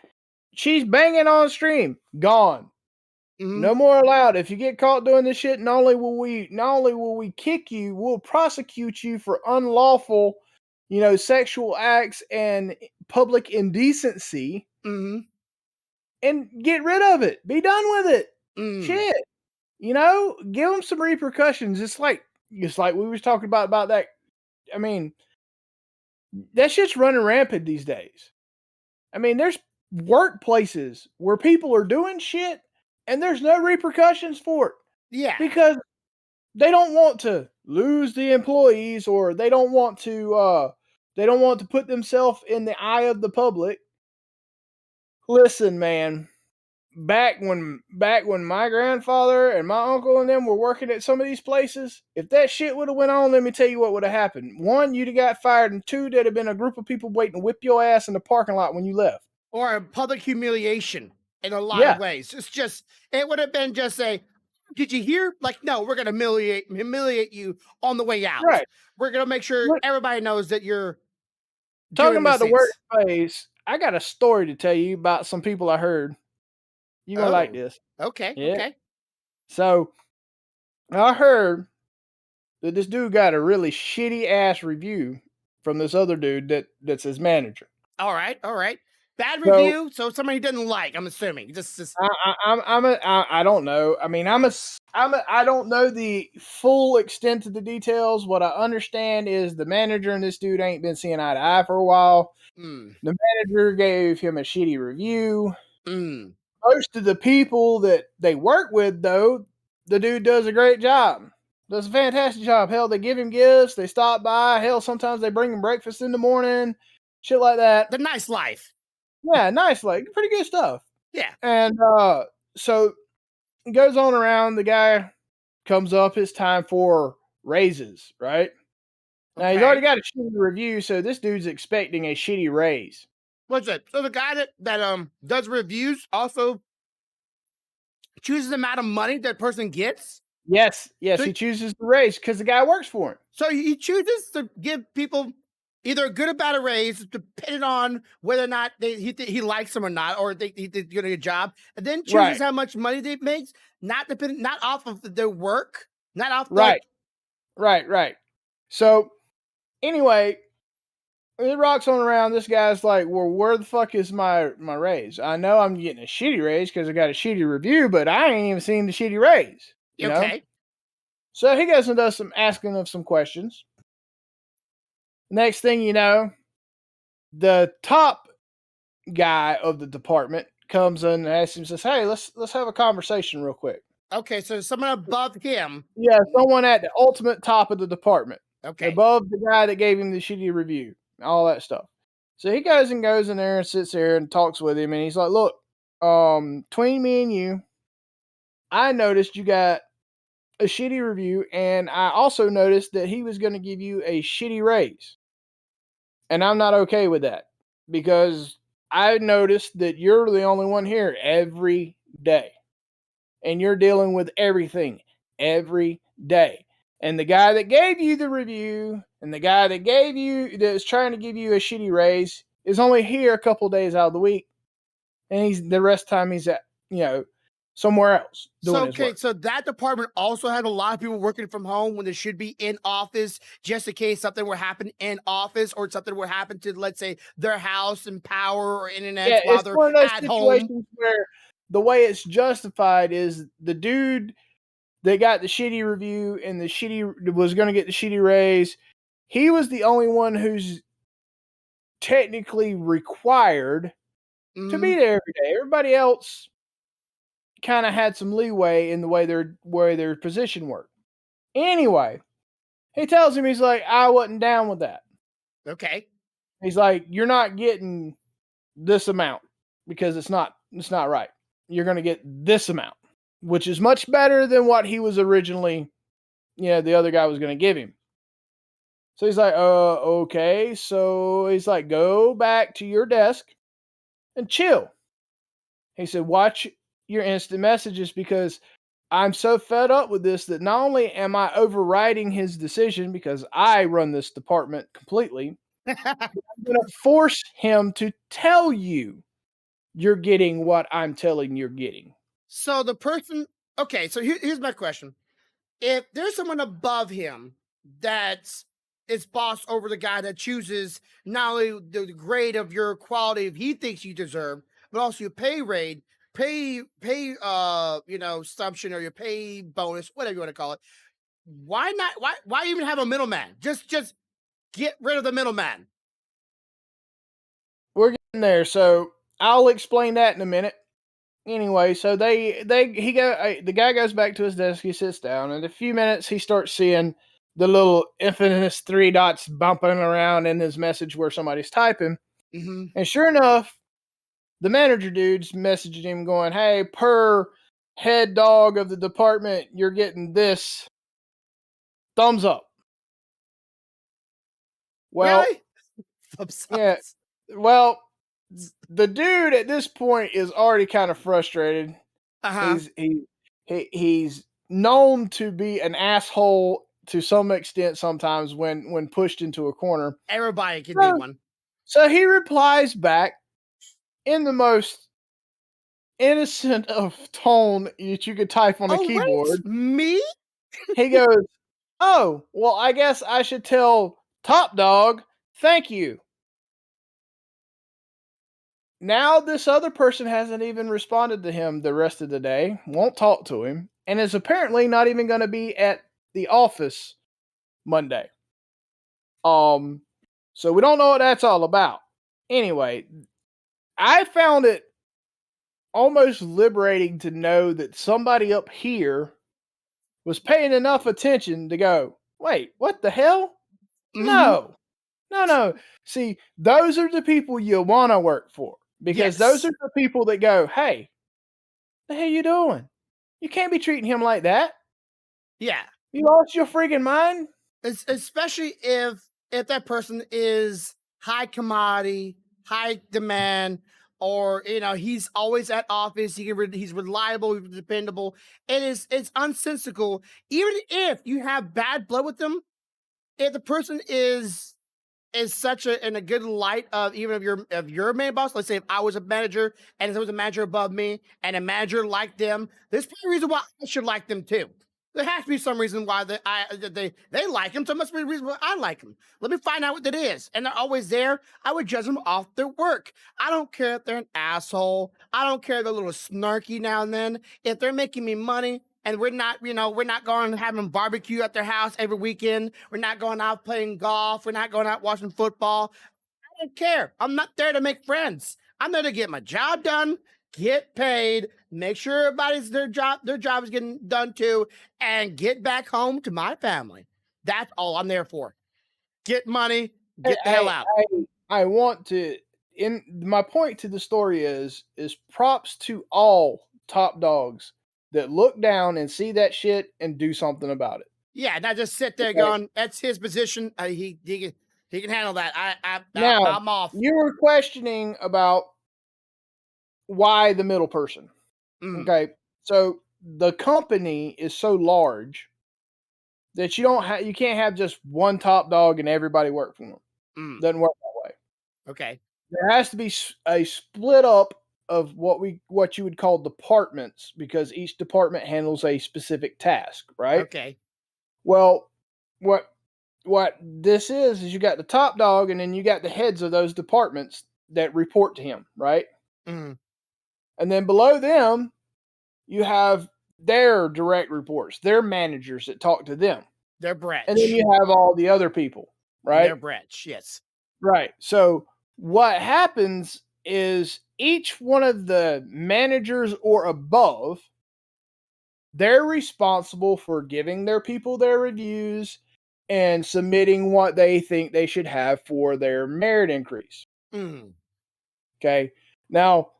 she's banging on stream, gone. No more allowed. If you get caught doing this shit, not only will we kick you, we'll prosecute you for unlawful, sexual acts and public indecency. And get rid of it. Be done with it. Shit. Give them some repercussions. It's like we was talking about that. I mean, that shit's running rampant these days. I mean, there's workplaces where people are doing shit and there's no repercussions for it. Yeah. Because they don't want to lose the employees, or they don't want to put themselves in the eye of the public. Listen, man, back when my grandfather and my uncle and them were working at some of these places, if that shit would have went on, let me tell you what would have happened. One, you'd have got fired, and two, there'd have been a group of people waiting to whip your ass in the parking lot when you left. Or a public humiliation in a lot of ways. It would have been just did you hear? Like, no, we're going to humiliate you on the way out. Right. We're going to make sure everybody knows that you're talking about the workplace. I got a story to tell you about some people I heard. You're going to like this. Okay. Yeah. Okay. So I heard that this dude got a really shitty ass review from this other dude that's his manager. All right. Bad review. So somebody he didn't like, I'm assuming. I don't know. I mean, I don't know the full extent of the details. What I understand is the manager and this dude ain't been seeing eye to eye for a while. The manager gave him a shitty review. Most of the people that they work with, though, the dude does a great job. Does a fantastic job. Hell, they give him gifts. They stop by. Hell, sometimes they bring him breakfast in the morning. Shit like that. The nice life. Yeah, nice, like pretty good stuff. Yeah. And so it goes on around. The guy comes up. It's time for raises, right? Now he's already got a shitty review, so this dude's expecting a shitty raise. What's that? So the guy that does reviews also chooses the amount of money that person gets? Yes, so he chooses the raise because the guy works for him. So he chooses to give people either a good or bad a raise, depending on whether or not he likes them or not, or he did a good job, and then chooses how much money they make, not off of their work, not off right. So anyway, it rocks on around. This guy's like, well, where the fuck is my raise? I know I'm getting a shitty raise because I got a shitty review, but I ain't even seen the shitty raise. You know? So he goes and does some asking of some questions. Next thing you know, the top guy of the department comes in and asks him, says, "Hey, let's have a conversation real quick." Okay, so someone above him. Yeah, someone at the ultimate top of the department, Okay. above the guy that gave him the shitty review, all that stuff. So he goes in there and sits there and talks with him, and he's like, "Look, between me and you, I noticed you got a shitty review, and I also noticed that he was going to give you a shitty raise, and I'm not okay with that because I noticed that you're the only one here every day." And you're dealing with everything every day. And the guy that gave you the review and the guy that's trying to give you a shitty raise is only here a couple days out of the week. And he's the rest of the time he's at, somewhere else So doing his okay, work. so that department also had a lot of people working from home when they should be in office, just in case something were happen in office or something were happen to, let's say, their house and power or internet Yeah, while it's they're one of those at home. situations where the way it's justified is the dude that got the shitty review and the shitty was going to get the shitty raise. He was the only one who's technically required to be Mhm. there every day. Everybody else kind of had some leeway in the way their position worked. Anyway, he tells him, he's like, I wasn't down with that. Okay. He's like, you're not getting this amount because it's not right. You're gonna get this amount, which is much better than what he was originally, the other guy was gonna give him. So he's like, okay. So he's like, go back to your desk and chill. He said, watch your instant messages because I'm so fed up with this that not only am I overriding his decision because I run this department completely, I'm going to force him to tell you you're getting what I'm telling you're getting. So the person, okay, so here's my question. If there's someone above him that's is boss over the guy that chooses not only the grade of your quality if he thinks you deserve, but also your pay rate, assumption or your pay bonus, whatever you want to call it. Why not? Why even have a middleman? Just get rid of the middleman. We're getting there, so I'll explain that in a minute. Anyway, so the guy goes back to his desk, he sits down, and in a few minutes he starts seeing the little infamous three dots bumping around in his message where somebody's typing. Hmm. And sure enough, the manager dude's messaging him going, "Hey, per head dog of the department, you're getting this thumbs up." Well, Really? Thumbs up. yeah, well, the dude at this point is already kind of frustrated. Uh huh. He's known to be an asshole to some extent sometimes when pushed into a corner. Everybody can be So, one. so he replies back in the most innocent of tone that you could type on a Oh keyboard. wait, me? He goes, "Oh, well, I guess I should tell Top Dog, thank you." Now, this other person hasn't even responded to him the rest of the day, won't talk to him, and is apparently not even going to be at the office Monday. Um, so we don't know what that's all about. Anyway, I found it almost liberating to know that somebody up here was paying enough attention to go, wait, what the hell? Hmm. No, no, no. See, those are the people you want to work for because those Yes. are the people that go, hey, the hell you doing? You can't be treating him like that. Yeah. You lost your freaking mind? Especially if that person is high commodity, high demand, or he's always at office. He's reliable, he's dependable. It's unsensical. Even if you have bad blood with them, if the person is such a in a good light of even of your main boss. Let's say if I was a manager and there was a manager above me and a manager liked them, there's probably a reason why I should like them too. There has to be some reason why they like him. So there must be a reason why I like him. Let me find out what that is. And they're always there. I would judge them off their work. I don't care if they're an asshole. I don't care if they're a little snarky now and then. If they're making me money, and we're not going having barbecue at their house every weekend. We're not going out playing golf. We're not going out watching football. I don't care. I'm not there to make friends. I'm there to get my job done, get paid, make sure everybody's their job is getting done too, and get back home to my family. That's all I'm there for. Get money, get the hell out. I want to. In my point to the story is props to all top dogs that look down and see that shit and do something about it. Yeah, not just sit there Okay. going, "That's his position. He can handle that. Now, I'm off." you were questioning about why the middle person. Mm, Okay. So the company is so large that you can't have just one top dog and everybody work for them. mm, Doesn't work that way. okay, There has to be a split up of what you would call departments because each department handles a specific task, right? okay, Well, what what this is you got the top dog and then you got the heads of those departments that report to him, right? mm, And then below them, you have their direct reports, their managers that talk to them. they're And then branch. you have all the other people, right? They're branch. Yes. Right. So what happens is each one of the managers or above, they're responsible for giving their people their reviews and submitting what they think they should have for their merit increase. Mm, Okay. Now,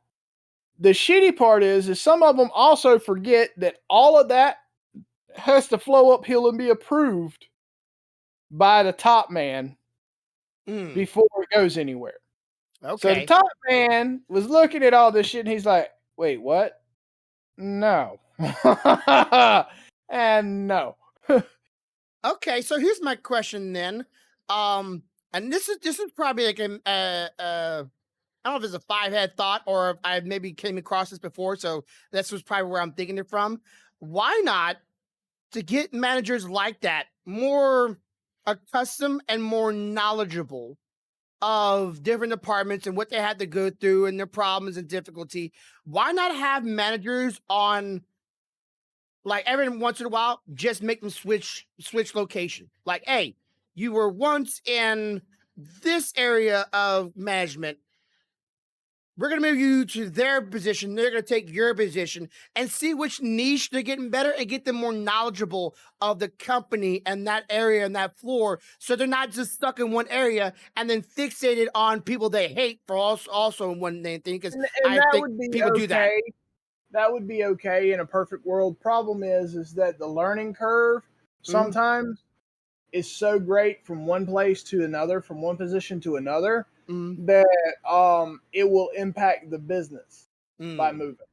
the shitty part is some of them also forget that all of that has to flow uphill and be approved by the top man mm, before it goes anywhere. So the okay. top man was looking at all this shit and he's like, wait, what? No. And no. Okay, so here's my question then. And this is probably like I don't know if it's a five head thought or if I maybe came across this before, so this was probably where I'm thinking it from. Why not to get managers like that more accustomed and more knowledgeable of different departments and what they had to go through and their problems and difficulty? Why not have managers on like every once in a while, just make them switch location. Like, hey, you were once in this area of management. We're gonna move you to their position. They're gonna take your position and see which niche they're getting better and get them more knowledgeable of the company and that area and that floor. So they're not just stuck in one area and then fixated on people they hate for also in one thing. Because And I that think would be people do that. okay. That would be okay in a perfect world. Problem is that the learning curve Mm, sometimes is so great from one place to another, from one position to another, mm, that it will impact the business by mm. moving.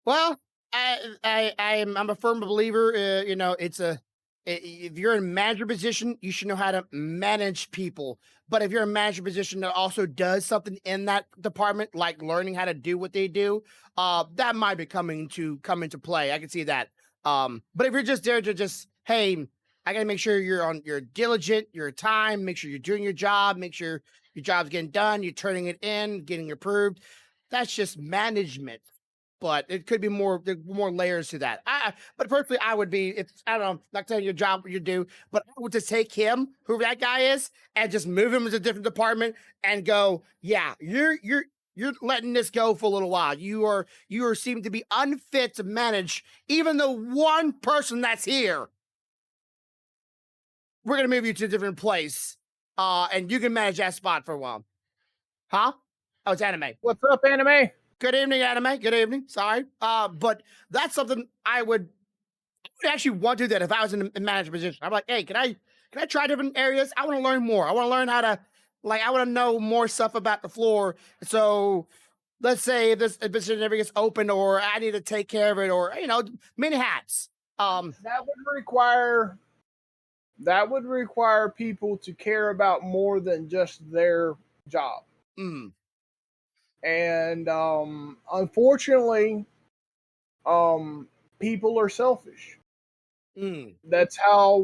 Well, I'm a firm believer. It's if you're in a manager position, you should know how to manage people. But if you're in a manager position that also does something in that department, like learning how to do what they do, that might be come into play. I can see that. But if you're just there to just, hey, I got to make sure you're diligent, your time, make sure you're doing your job, make sure your job's getting done, you're turning it in, getting approved. That's just management, but it could be more layers to that. But personally, I would be if I don't know, not telling your job what you do, but I would just take him, whoever that guy is, and just move him to a different department and go, yeah, you're letting this go for a little while. You are seem to be unfit to manage even the one person that's here. We're gonna move you to a different place, and you can manage that spot for a while. Huh? Oh, it's anime. What's up, anime? Good evening, anime. Good evening. Sorry. But that's something I would actually want to do that if I was in a manager position. I'm like, hey, can I try different areas? I want to learn more. I want to learn how to I want to know more stuff about the floor. So let's say if this position ever gets open or I need to take care of it or many hats. That would require people to care about more than just their job. Mm, And unfortunately, people are selfish. mm, That's how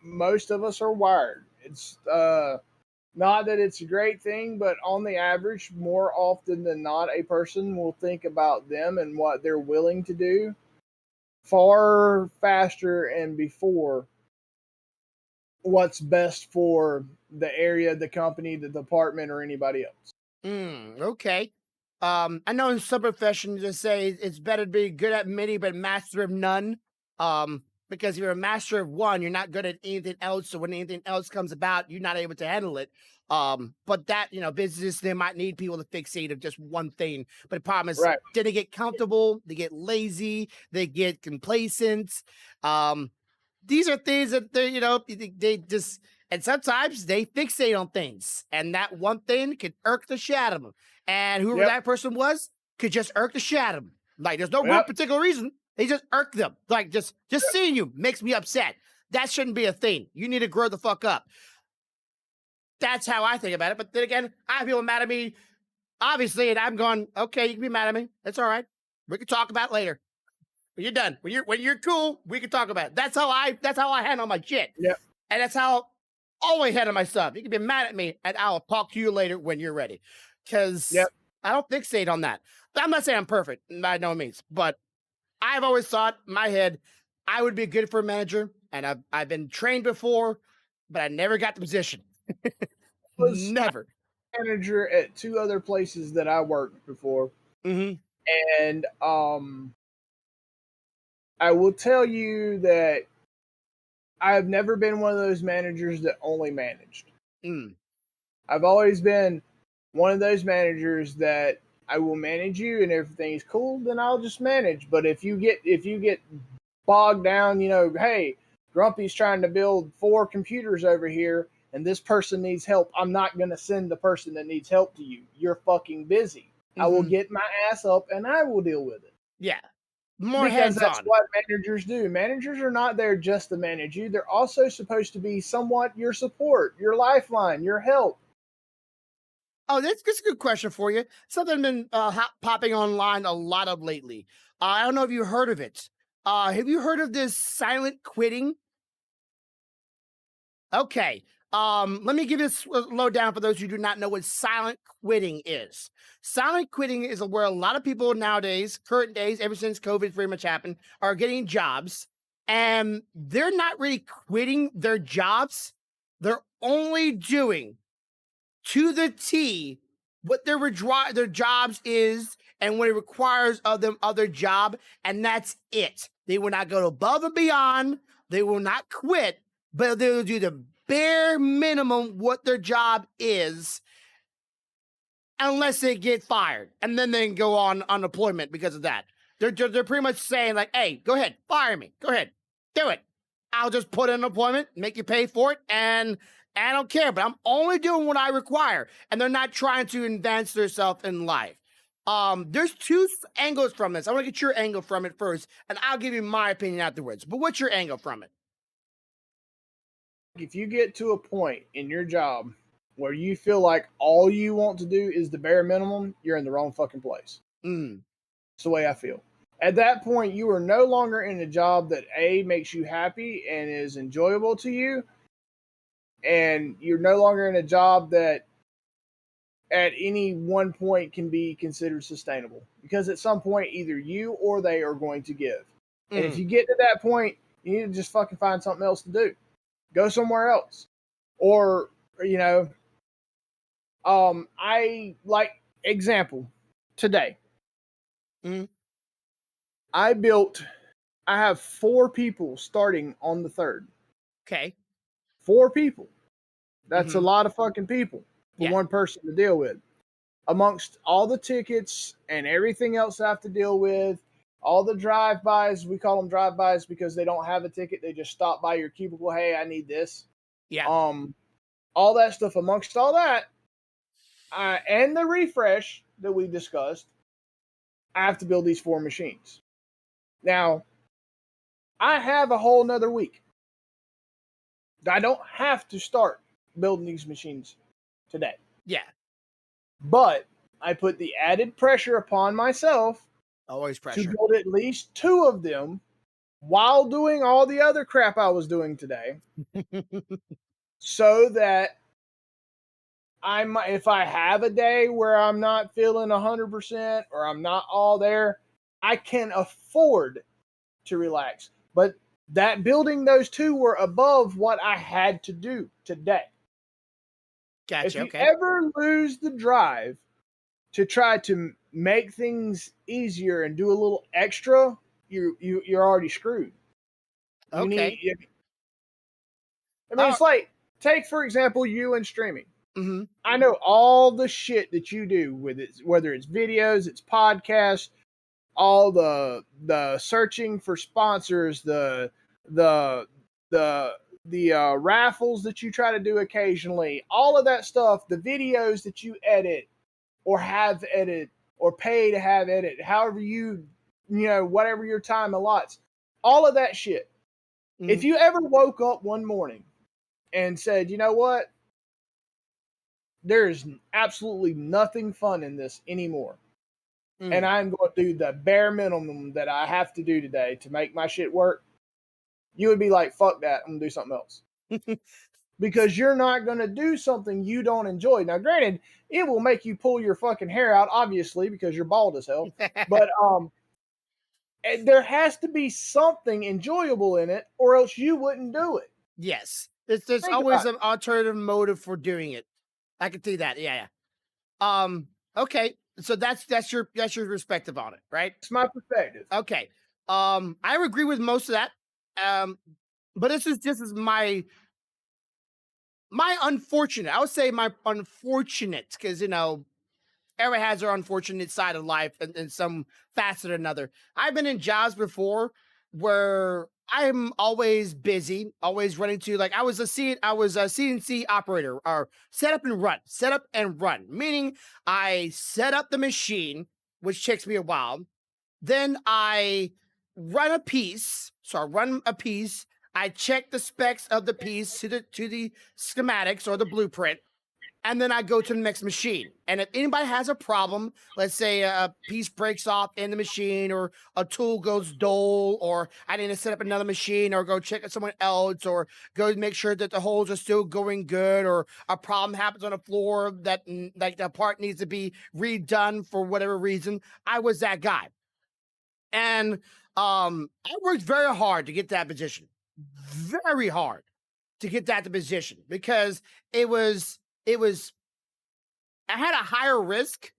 most of us are wired. It's not that it's a great thing, but on the average, more often than not, a person will think about them and what they're willing to do far faster and before what's best for the area, the company, the department, or anybody else. Okay. I know in some professions they say it's better to be good at many but master of none. Because if you're a master of one, you're not good at anything else. So when anything else comes about, you're not able to handle it. But that, businesses, they might need people to fixate of just one thing. But the problem is, Right. then they get comfortable, they get lazy, they get complacent. Um, these are things that they just, and sometimes they fixate on things, and that one thing could irk the shit out of them. And whoever Yep. that person was could just irk the shit out of them. Like there's no real Yep. particular reason. They just irk them. Like just seeing you makes me upset. That shouldn't be a thing. You need to grow the fuck up. That's how I think about it. But then again, I have people mad at me, obviously, and I'm going, okay, you can be mad at me. That's all right. We can talk about it later. When you're done, when you're cool, we can talk about it. That's how I handle my shit. Yep. And that's how I always handle myself. You can be mad at me, and I'll talk to you later when you're ready. Because Yep. I don't fixate on that. I'm not saying I'm perfect by no means, but I've always thought in my head I would be good for a manager, and I've been trained before, but I never got the position. Was Never. manager at 2 other places that I worked before, Mm-hmm. and I will tell you that I've never been one of those managers that only managed. Mm. I've always been one of those managers that I will manage you, and if everything's cool, then I'll just manage. But if you get bogged down, hey, Grumpy's trying to build 4 computers over here, and this person needs help. I'm not going to send the person that needs help to you. You're fucking busy. I will Mm-hmm. get my ass up and I will deal with it. Yeah. More Because hands that's on. what managers do. Managers are not there just to manage you. They're also supposed to be somewhat your support, your lifeline, your help. Oh, that's a good question for you. Something been popping online a lot of lately. I don't know if you heard of it. Have you heard of this silent quitting? Okay. Let me give this a lowdown for those who do not know what silent quitting is. Silent quitting is where a lot of people nowadays, current days, ever since COVID pretty much happened, are getting jobs, and they're not really quitting their jobs. They're only doing to the T what their jobs is and what it requires of them of their job, and that's it. They will not go above and beyond. They will not quit, but they will do the bare minimum what their job is, unless they get fired, and then they can go on unemployment because of that. They're pretty much saying like, "Hey, go ahead, fire me. Go ahead, do it. I'll just put in employment, make you pay for it, and I don't care. But I'm only doing what I require." And they're not trying to advance themselves in life. There's two angles from this. I want to get your angle from it first, and I'll give you my opinion afterwards. But what's your angle from it? If you get to a point in your job where you feel like all you want to do is the bare minimum, you're in the wrong fucking place. Mm. It's the way I feel. At that point, you are no longer in a job that A, makes you happy and is enjoyable to you, and you're no longer in a job that at any one point can be considered sustainable, because at some point either you or they are going to give. And if Mm. you get to that point, you need to just fucking find something else to do. Go somewhere else. Or, I like example today. Mm. I have 4 people starting on the 3rd. Okay. 4 people. That's a Mm-hmm. lot of fucking people for Yeah. one person to deal with. Amongst all the tickets and everything else I have to deal with, all the drive-bys, we call them drive-bys because they don't have a ticket. They just stop by your cubicle. Hey, I need this. Yeah. All that stuff. Amongst all that, and the refresh that we discussed, I have to build these 4 machines. Now, I have a whole nother week. I don't have to start building these machines today. Yeah. But I put the added pressure upon myself Always to pressure. build at least 2 of them while doing all the other crap I was doing today, so that if I have a day where I'm not feeling 100% or I'm not all there, I can afford to relax. But that building those two were above what I had to do today. If Gotcha. you Okay. ever lose the drive to try to make things easier and do a little extra, you're already screwed. You Okay. need. I mean, Uh, it's like take for example you and streaming. mm-hmm. I know all the shit that you do with it, whether it's videos, it's podcasts, all the searching for sponsors, the the the raffles that you try to do occasionally, all of that stuff, the videos that you edit or have edited or pay to have edited, however whatever your time allots, all of that shit. If Mm-hmm. you ever woke up one morning and said, you know what, there's absolutely nothing fun in this anymore, and Mm. I'm going to do the bare minimum that I have to do today to make my shit work, you would be like, fuck that, I'm going to do something else. Because you're not going to do something you don't enjoy. Now, granted, it will make you pull your fucking hair out, obviously, because you're bald as hell. But there has to be something enjoyable in it, or else you wouldn't do it. Yes. There's Think always about it. an alternative motive for doing it. I can see that. Yeah. Yeah. Okay. So that's your perspective on it, right? It's my perspective. Okay. I agree with most of that. Um, but this is my unfortunate. I would say my unfortunate because everyone has their unfortunate side of life in some facet or another. I've been in jobs before where I'm always busy, always running to like I was a CNC operator or set up and run, meaning I set up the machine, which takes me a while. Then I run a piece. So I run a piece. I check the specs of the piece to the schematics or the blueprint, and then I go to the next machine. And if anybody has a problem, let's say a piece breaks off in the machine, or a tool goes dull, or I need to set up another machine, or go check with someone else, or go make sure that the holes are still going good, or a problem happens on the floor that like the part needs to be redone for whatever reason, I was that guy. And I worked very hard to get that position. Very hard to get that position because it was I had a higher risk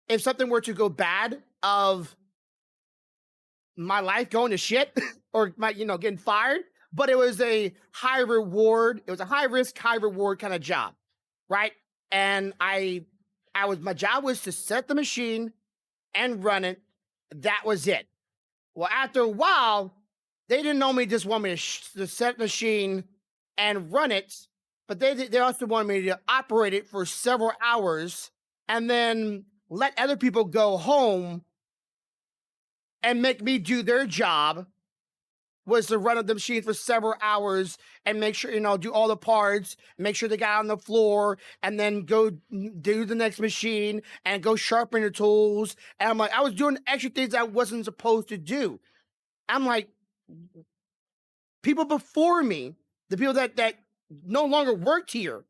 if something were to go bad of my life going to shit or my getting fired, but it was a high reward. It was a high risk, high reward kind of job, right? And I was my job was to set the machine and run it. That was it. Well, after a while, they didn't only just want me to set the machine and run it, but they also wanted me to operate it for several hours and then let other people go home and make me do their job was to run up the machine for several hours and make sure, do all the parts, make sure they got on the floor, and then go do the next machine and go sharpen the tools. And I'm like, I was doing extra things I wasn't supposed to do. I'm like, people before me, the people that no longer worked here,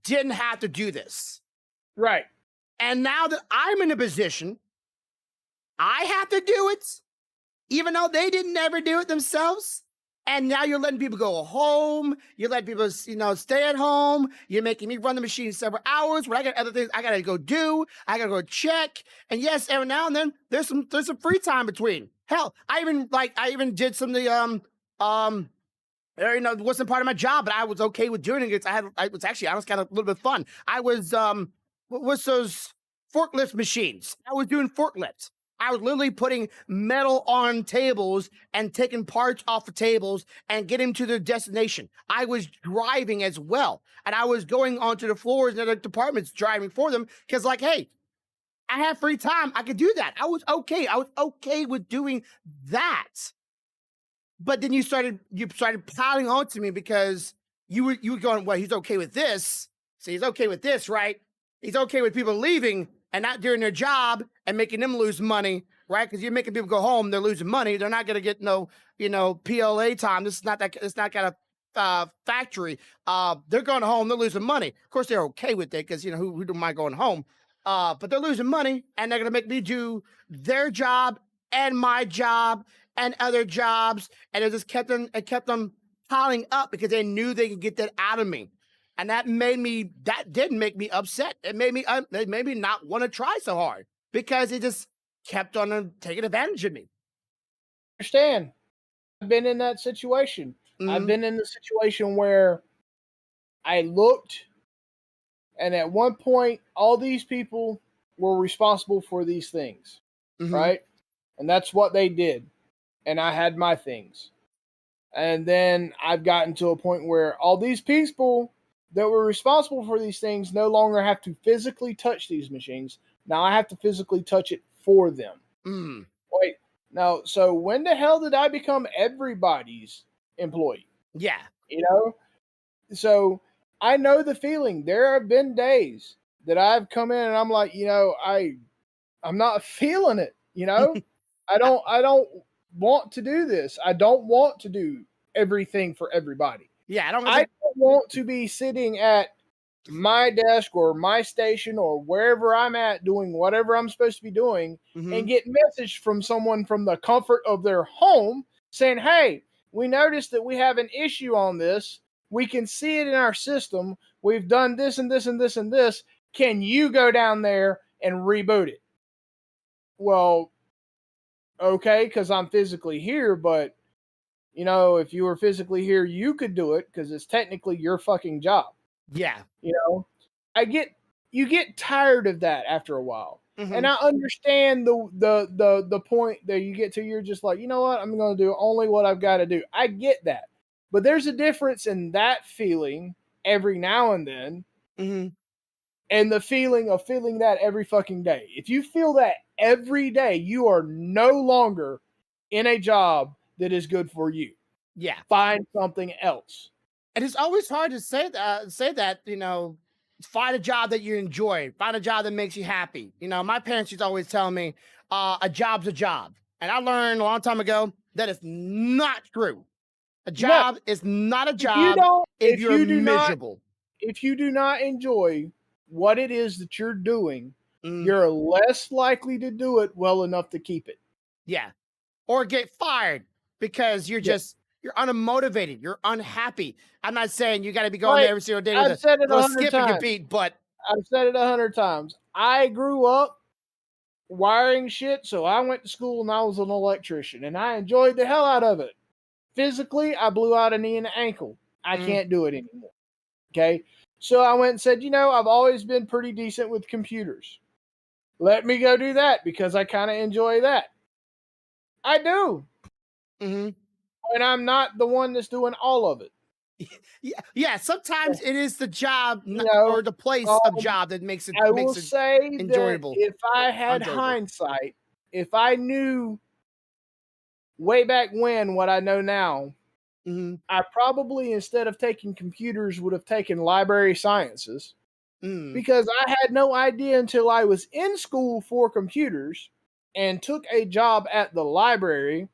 didn't have to do this. Right. And now that I'm in a position, I have to do it, even though they didn't ever do it themselves. And now you're letting people go home. You're letting people, stay at home. You're making me run the machine several hours when I got other things I gotta go do. I gotta go check. And yes, every now and then there's some free time between. Hell, I even did some of the it wasn't part of my job, but I was okay with doing it. I was actually honest, kind of a little bit fun. I was what was those forklift machines? I was doing forklifts. I was literally putting metal on tables and taking parts off the tables and getting to their destination. I was driving as well. And I was going onto the floors and other departments driving for them because, like, hey, I have free time. I could do that. I was okay. I was okay with doing that. But then you started piling on to me because you were going, well, he's okay with this. So he's okay with this, right? He's okay with people leaving and not doing their job and making them lose money, right? Because you're making people go home, they're losing money. They're not going to get no, PLA time. This is not that. It's not kind of factory. They're going home, they're losing money. Of course, they're okay with it because who don't mind going home? But they're losing money, and they're going to make me do their job and my job, and other jobs, and it kept them piling up because they knew they could get that out of me. And that did make me upset. It made me not want to try so hard because it just kept on taking advantage of me. Understand? I've been in that situation. I've Mm-hmm. been in the situation where I looked, and at one point, all these people were responsible for these things, Mm-hmm. right? And that's what they did. And I had my things. And then I've gotten to a point where all these people that were responsible for these things no longer have to physically touch these machines. Now I have to physically touch it for them. Mm. Wait, now, so when the hell did I become everybody's employee? Yeah. You know? So I know the feeling. There have been days that I've come in and I'm like, I'm not feeling it, I- I don't want to do this. I don't want to do everything for everybody. yeah, I don't I think. don't want to be sitting at my desk or my station or wherever I'm at doing whatever I'm supposed to be doing Mm-hmm. and get message from someone from the comfort of their home saying, "Hey, we noticed that we have an issue on this. We can see it in our system. We've done this and this and this and this. Can you go down there and reboot it?" Well, okay, because I'm physically here, but if you were physically here, you could do it because it's technically your fucking job. Yeah. You know, I get you get tired of that after a while, Mm-hmm. and I understand the point that you get to. You're just like, you know what? I'm going to do only what I've got to do. I get that, but there's a difference in that feeling every now and then, Mm-hmm. and the feeling of feeling that every fucking day. If you feel that every day, you are no longer in a job that is good for you. Yeah. Find something else. And it's always hard to say that, find a job that you enjoy, find a job that makes you happy. My parents used to always tell me, a job's a job. And I learned a long time ago that it's not true. A No, job is not a if you job don't, if you're miserable. if you do not enjoy what it is that you're doing, Mm, you're less likely to do it well enough to keep it. yeah. Or get fired because Yeah. you're unmotivated, you're unhappy. I'm not saying you got to be going there Like every single day with I've a said it a little hundred skip in your times. beat, but I've said it 100 times. I grew up wiring shit, so I went to school and I was an electrician, and I enjoyed the hell out of it. Physically, I blew out a knee and an ankle. I mm, can't do it anymore. Okay. So I went and said, I've always been pretty decent with computers. Let me go do that because I kind of enjoy that. I do. mhm. And I'm not the one that's doing all of it. Yeah, sometimes it is the job You know, or the place of um, job that makes it I will say that enjoyable if I or had enjoyable. hindsight, if I knew way back when what I know now, Mhm. I probably, instead of taking computers, would have taken library sciences Mm. because I had no idea until I was in school for computers and took a job at the library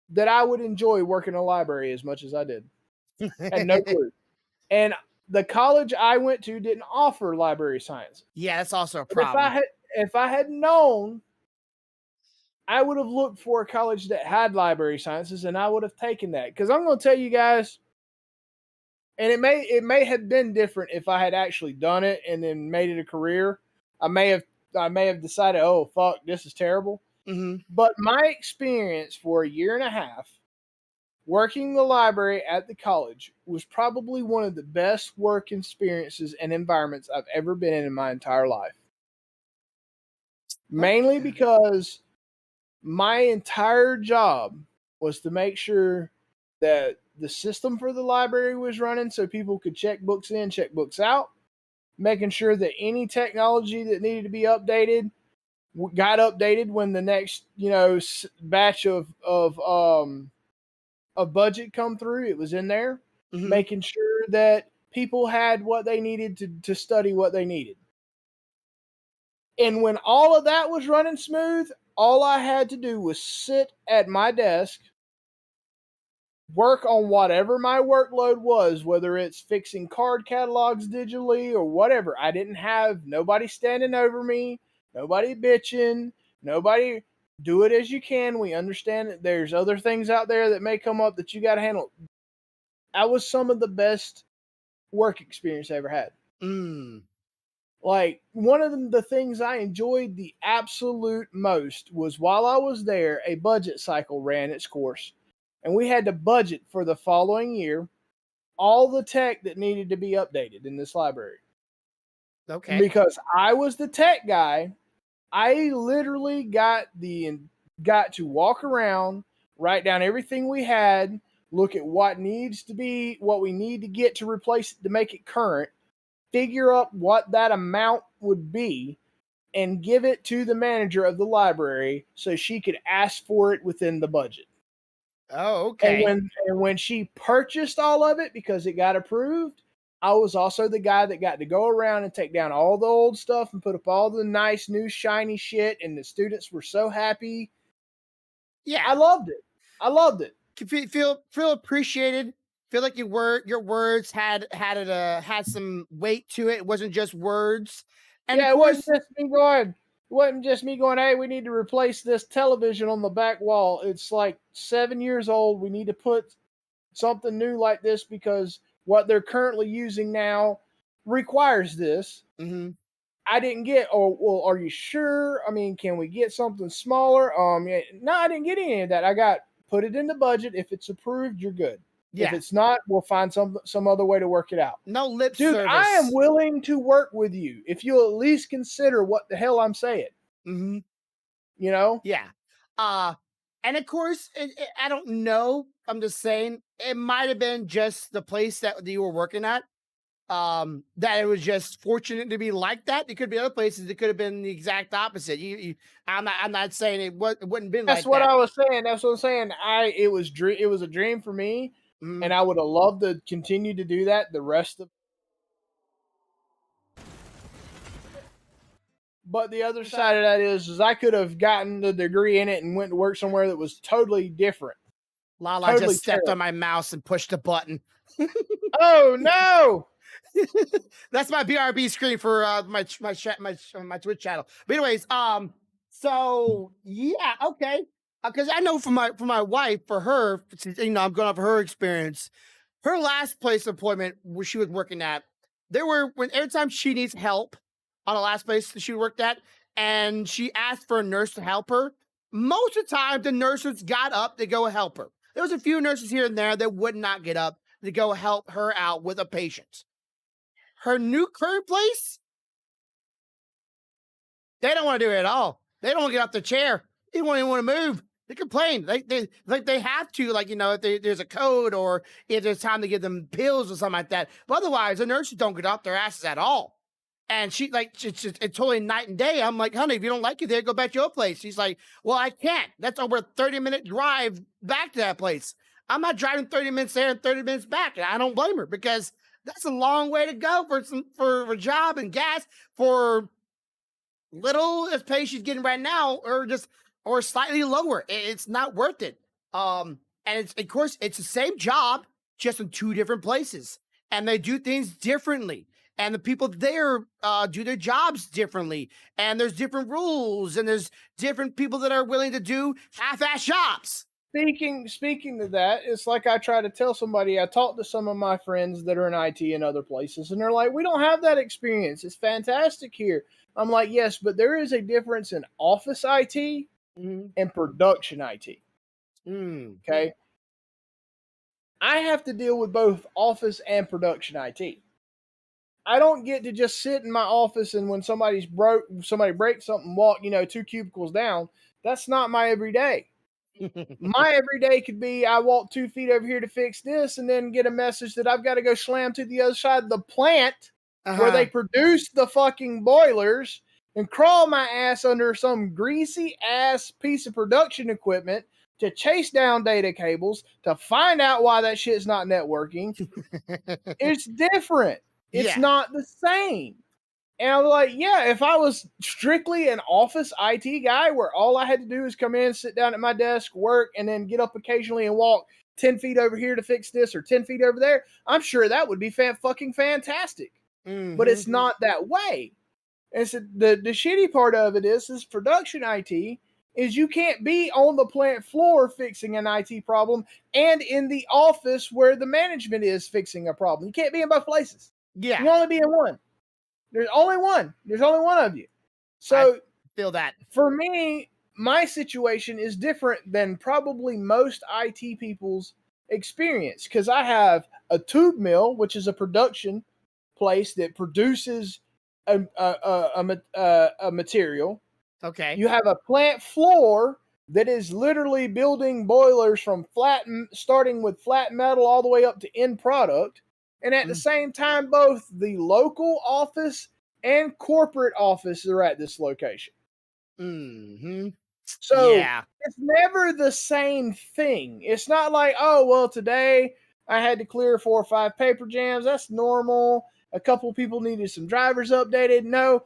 that I would enjoy working in a library as much as I did. Had no clue. And the college I went to didn't offer library science. Yeah, that's also a But problem. if I had known, I would have looked for a college that had library sciences and I would have taken that. Because I'm going to tell you guys, and it may have been different if I had actually done it and then made it a career. I may have decided, oh fuck, this is terrible. Mhm. But my experience for a year and a half working the library at the college was probably one of the best work experiences and environments I've ever been in my entire life. Mainly Okay. because my entire job was to make sure that the system for the library was running so people could check books in, check books out, making sure that any technology that needed to be updated got updated when the next, batch of budget come through. It was in there, Mhm. making sure that people had what they needed to study what they needed. And when all of that was running smooth, all I had to do was sit at my desk, work on whatever my workload was, whether it's fixing card catalogs digitally or whatever. I didn't have nobody standing over me, nobody bitching, nobody Do it as you can. We understand that there's other things out there that may come up that you got to handle. That was some of the best work experience I ever had. Mm. Like, one of the things I enjoyed the absolute most was while I was there, a budget cycle ran its course, and we had to budget for the following year all the tech that needed to be updated in this library. And Okay. because I was the tech guy, I literally got to walk around, write down everything we had, look at what we need to get to replace it to make it current, figure up what that amount would be, and give it to the manager of the library so she could ask for it within the budget. Oh, And okay. when she purchased all of it because it got approved, I was also the guy that got to go around and take down all the old stuff and put up all the nice new shiny shit, and the students were so happy. Yeah. I loved it. I loved it. Feel appreciated. Feel like your words had some weight to it. It wasn't just words. And of Yeah, it wasn't course, just me going. It wasn't just me going, hey, we need to replace this television on the back wall. It's like 7 years old. We need to put something new like this because what they're currently using now requires this. mm-hmm. I didn't get, oh, well, are you sure? I mean, can we get something smaller? Yeah, no, I didn't get any of that. I got, put it in the budget. If it's approved, you're good. If Yeah, it's not, we'll find some other way to work it out. no lip Dude, I am service. willing to work with you if you'll at least consider what the hell I'm saying. Mm-hmm. You know? Yeah. And of course, I don't know. I'm just saying it might have been just the place that you were working at. That it was just fortunate to be like that. It could be other places. It could have been the exact opposite. I'm not saying it wouldn't been That's like what that. I was saying. That's what I'm saying. It was a dream for me, Mm-hmm. and I would have loved to continue to do that the rest of. But the other side of that is I could have gotten the degree in it and went to work somewhere that was totally different. Lala Totally just stepped on terrible. my mouse and pushed a button. Oh no! That's my BRB screen for my Twitch channel. But anyways, so yeah, okay. Because I know for my wife, for her, I'm going off of her experience. Her last place employment where she was working at, every time she needs help on the last place that she worked at, and she asked for a nurse to help her. Most of the time, the nurses got up to go help her. There was a few nurses here and there that would not get up to go help her out with a patient. Her new current place, they don't want to do it at all. They don't want to get off the chair. They don't even want to move. They complain. They have to, if there's a code or if there's time to give them pills or something like that. But otherwise, the nurses don't get off their asses at all. And it's totally night and day. I'm like, honey, if you don't like it there, go back to your place. She's like, well, I can't. That's over a 30-minute drive back to that place. I'm not driving 30 minutes there and 30 minutes back. And I don't blame her because that's a long way to go for a job and gas for little as pay she's getting right now, or slightly lower. It's not worth it. And it's, of course, it's the same job, just in two different places, and they do things differently. And the people there do their jobs differently, and there's different rules, and there's different people that are willing to do half-ass jobs. Speaking of that, it's like I try to tell somebody. I talked to some of my friends that are in IT and other places, and they're like, "We don't have that experience. It's fantastic here." I'm like, "Yes, but there is a difference in office IT and production IT." Okay, I have to deal with both office and production IT. I don't get to just sit in my office and when somebody breaks something, walk 2 cubicles down. That's not my everyday. My everyday could be I walk 2 feet over here to fix this and then get a message that I've got to go slam to the other side of the plant where they produce the fucking boilers and crawl my ass under some greasy ass piece of production equipment to chase down data cables to find out why that shit's not networking. It's different. It's not the same. And I was like, yeah, if I was strictly an office IT guy where all I had to do is come in, sit down at my desk, work, and then get up occasionally and walk 10 feet over here to fix this or 10 feet over there, I'm sure that would be fucking fantastic. But it's not that way. And so the shitty part of it is production IT is you can't be on the plant floor fixing an IT problem and in the office where the management is fixing a problem. You can't be in both places. You Yeah, can only be in one. There's only one. There's only one of you. I So feel that. for me, my situation is different than probably most IT people's experience because I have a tube mill, which is a production place that produces a material. Okay. You have a plant floor that is literally building boilers from starting with flat metal all the way up to end product. And at the Mm, same time, both the local office and corporate office are at this location. hmm So Yeah. it's never the same thing. It's not like, oh, well, today I had to clear 4 or 5 paper jams. That's normal. A couple people needed some drivers updated. No,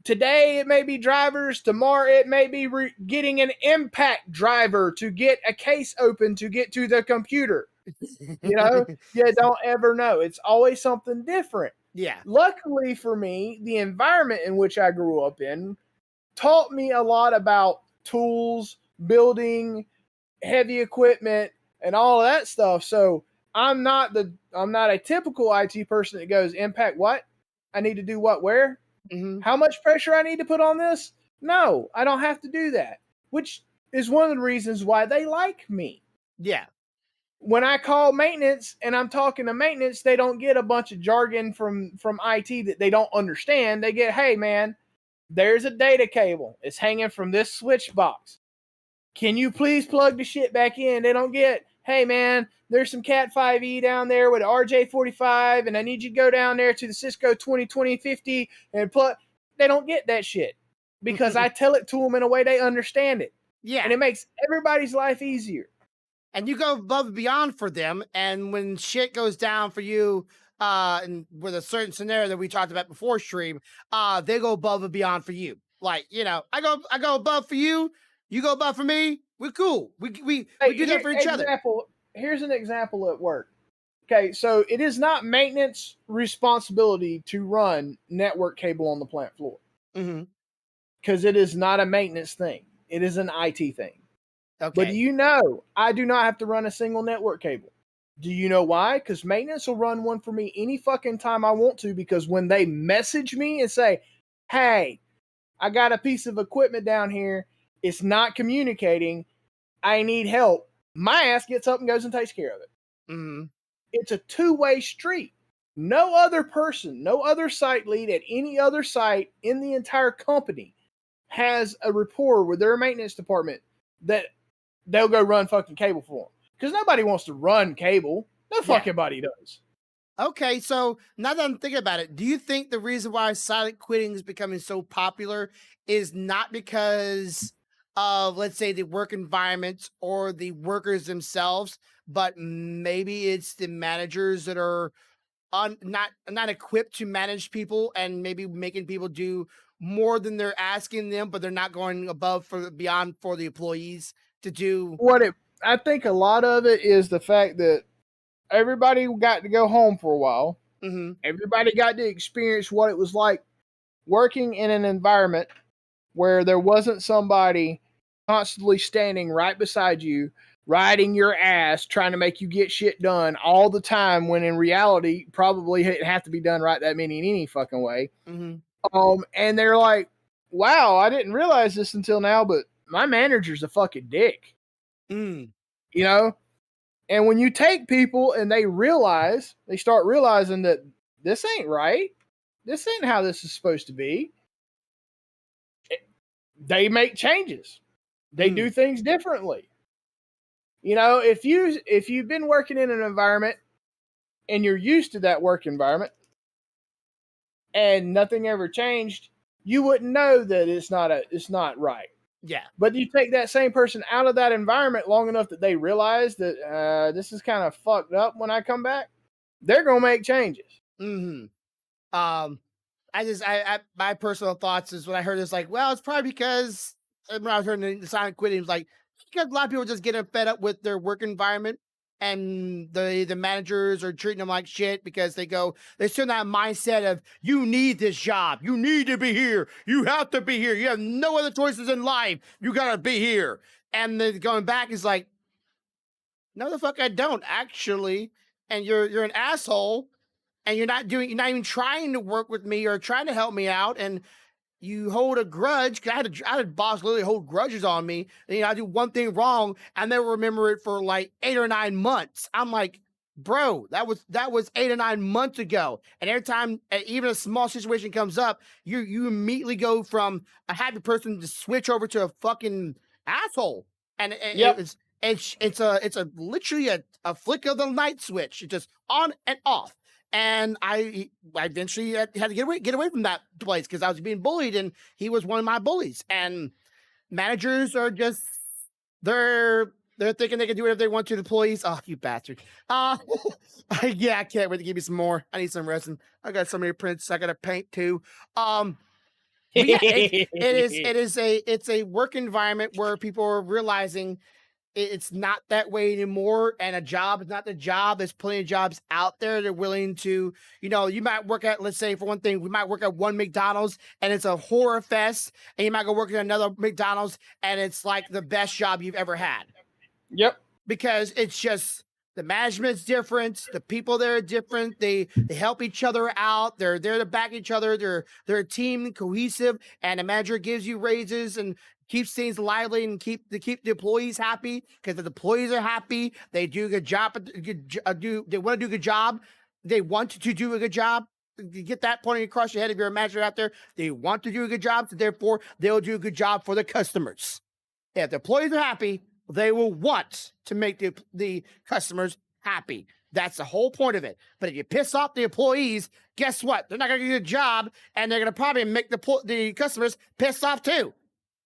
today it may be drivers. Tomorrow it may be getting an impact driver to get a case open to get to the computer. You know, you don't ever know. It's always something different. Yeah. Luckily for me, the environment in which I grew up in taught me a lot about tools, building, heavy equipment, and all of that stuff. So I'm not a typical IT person that goes, impact what? I need to do what where? hmm How much pressure I need to put on this? No, I don't have to do that. Which is one of the reasons why they like me. Yeah. When I call maintenance and I'm talking to maintenance, they don't get a bunch of jargon from IT that they don't understand. They get, hey man, there's a data cable. It's hanging from this switch box. Can you please plug the shit back in? They don't get, hey man, there's some Cat 5e down there with RJ45, and I need you to go down there to the Cisco 202050 and plug. They don't get that shit because I tell it to them in a way they understand it. Yeah. And it makes everybody's life easier. And you go above and beyond for them. And when shit goes down for you, and with a certain scenario that we talked about before stream, they go above and beyond for you. Like, I go above for you, you go above for me. We're cool. We Hey, do that for each other. here's an example at work. Okay, so it is not maintenance responsibility to run network cable on the plant floor hmm because it is not a maintenance thing. It is an IT thing. But do Okay. you know I do not have to run a single network cable? Do you know why? Because maintenance will run one for me any fucking time I want to. Because when they message me and say, hey, I got a piece of equipment down here, it's not communicating, I need help, my ass gets up and goes and takes care of it. hmm It's a two-way street. No other person, no other site lead at any other site in the entire company has a rapport with their maintenance department that they'll go run fucking cable for them. Because nobody wants to run cable. No Yeah. fucking body does. Okay, so now that I'm thinking about it, do you think the reason why silent quitting is becoming so popular is not because of, let's say, the work environment or the workers themselves, but maybe it's the managers that are not equipped to manage people and maybe making people do more than they're asking them, but they're not going above for beyond for the employees to do. I think a lot of it is the fact that everybody got to go home for a while. hmm Everybody got to experience what it was like working in an environment where there wasn't somebody constantly standing right beside you, riding your ass, trying to make you get shit done all the time, when in reality, probably it have to be done right that many in any fucking way. hmm And they're like, wow, I didn't realize this until now, but my manager's a fucking dick, Mm, you know? And when you take people and they start realizing that this ain't right, this ain't how this is supposed to be, they make changes. They do mm, things differently. You know, if you've been working in an environment and you're used to that work environment and nothing ever changed, you wouldn't know that it's not right. yeah. But you take that same person out of that environment long enough that they realize that this is kind of fucked up when I come back, they're gonna make changes. hmm Um, I my personal thoughts is when I heard this, like, well, it's probably because when I was hearing the silent quitting, it was like because a lot of people just getting fed up with their work environment. and the managers are treating them like shit because they're still in that mindset of, you need this job, you need to be here, you have to be here, you have no other choices in life, you gotta be here. And then going back is like, no the fuck I don't actually, and you're an asshole, and you're not even trying to work with me or trying to help me out, and you hold a grudge. 'Cause I had a boss literally hold grudges on me. And, I do one thing wrong and they'll remember it for like 8 or 9 months. I'm like, bro, that was 8 or 9 months ago. And every time even a small situation comes up, you immediately go from a happy person to switch over to a fucking asshole. And Yep. it's a literally a flick of the light switch. It's just on and off. And I eventually had to get away from that place because I was being bullied, and he was one of my bullies. And managers are just they're thinking they can do whatever they want to the employees. Oh, you bastard! Yeah, I can't wait to give you some more. I need some resin. I got so many prints. I got to paint too. But yeah, it's a work environment where people are realizing it's not that way anymore, and a job is not the job. There's plenty of jobs out there that are willing to, you might work at, let's say for one thing, we might work at one McDonald's and it's a horror fest, and you might go work at another McDonald's and it's like the best job you've ever had. Yep. Because it's just the management's different, the people there are different, they help each other out, they're there to back each other, they're a team cohesive, and the manager gives you raises and keeps things lively and keep the employees happy, because if the employees are happy, they do a good job, they want to do a good job, they want to do a good job. You get that pointing across your head if you're a manager out there. They want to do a good job, so therefore they'll do a good job for the customers. If the employees are happy, they will want to make the customers happy. That's the whole point of it. But if you piss off the employees, guess what? They're not going to do a job, and they're going to probably make the customers pissed off too.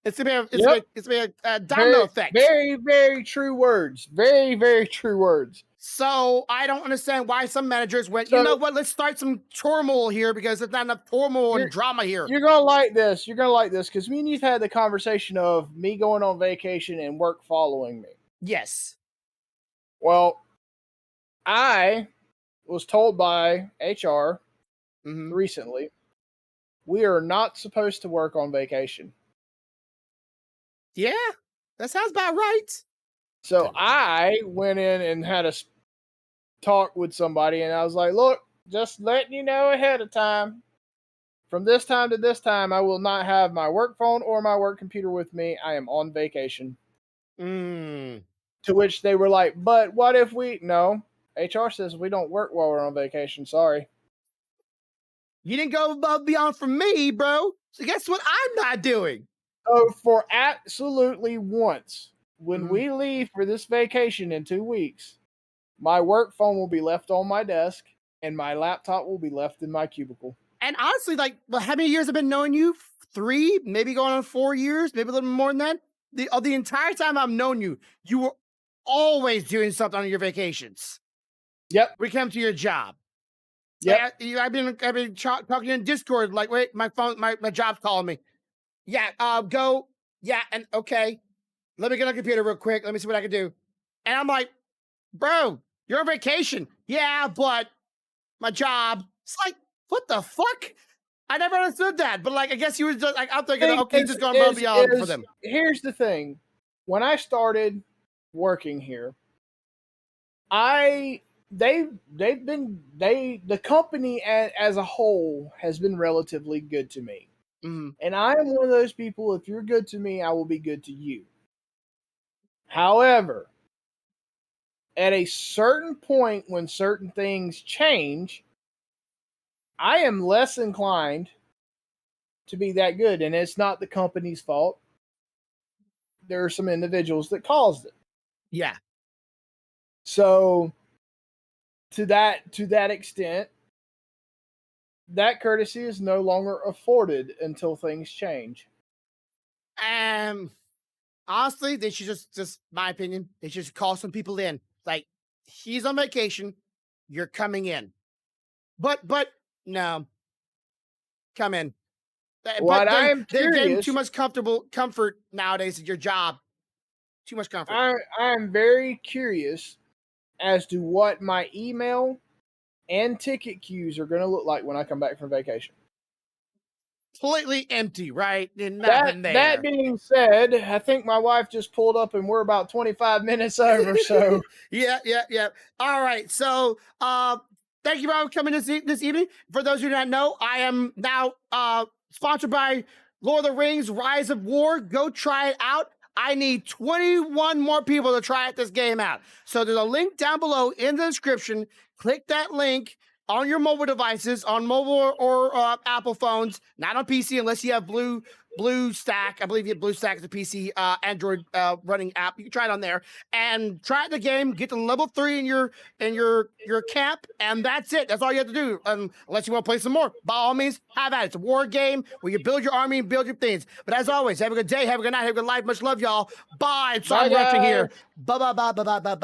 It's gonna be a domino effect. Very, very true words. Very, very true words. So I don't understand why some managers went, you know what? Let's start some turmoil here because there's not enough turmoil and drama here. You're gonna like this. You're gonna like this because me and you've had the conversation of me going on vacation and work following me. Yes. Well, I was told by HR recently we are not supposed to work on vacation. Yeah, that sounds about right. So I went in and had a talk with somebody, and I was like, look, just letting you know ahead of time, from this time to this time, I will not have my work phone or my work computer with me. I am on vacation. To which they were like, but what if no, HR says we don't work while we're on vacation. Sorry. You didn't go above beyond for me, bro. So guess what I'm not doing? So for absolutely once, when we leave for this vacation in 2 weeks, my work phone will be left on my desk and my laptop will be left in my cubicle. And honestly, like, how many years I've been knowing you? 3, maybe going on 4 years, maybe a little more than that. The entire time I've known you, you were always doing something on your vacations. Yep. We come to your job. Yep. I've been talking in Discord, like, wait, my phone, my job's calling me. Yeah, go. Yeah, and okay. Let me get on the computer real quick. Let me see what I can do. And I'm like, bro, you're on vacation. Yeah, but my job. It's like, what the fuck? I never understood that. But like, I guess you were just like out there going, okay, just going above beyond for them. Here's the thing. When I started working here, the company as a whole has been relatively good to me. And I am one of those people, if you're good to me, I will be good to you. However, at a certain point when certain things change, I am less inclined to be that good. And it's not the company's fault. There are some individuals that caused it. Yeah. So to that extent, that courtesy is no longer afforded until things change. Honestly, they should just my opinion, they should just call some people in. Like, he's on vacation, you're coming in. But no. Come in. What I am they're getting curious, too much comfort nowadays at your job. Too much comfort. I am very curious as to what my email and ticket queues are going to look like when I come back from vacation. Completely empty, right? And nothing there. That being said, I think my wife just pulled up and we're about 25 minutes over. So yeah. All right. So thank you for coming this evening. For those who do not know, I am now sponsored by Lord of the Rings Rise of War. Go try it out. I need 21 more people to try this game out. So there's a link down below in the description. Click that link on your mobile devices, on mobile or Apple phones, not on PC unless you have BlueStack. I believe you have BlueStack as a PC Android running app. You can try it on there and try the game. Get to level 3 in your camp, and that's it. That's all you have to do. Unless you want to play some more, by all means, have at it. It's a war game where you build your army and build your things. But as always, have a good day, have a good night, have a good life. Much love, y'all. Bye. So I'm rushing here. Bye.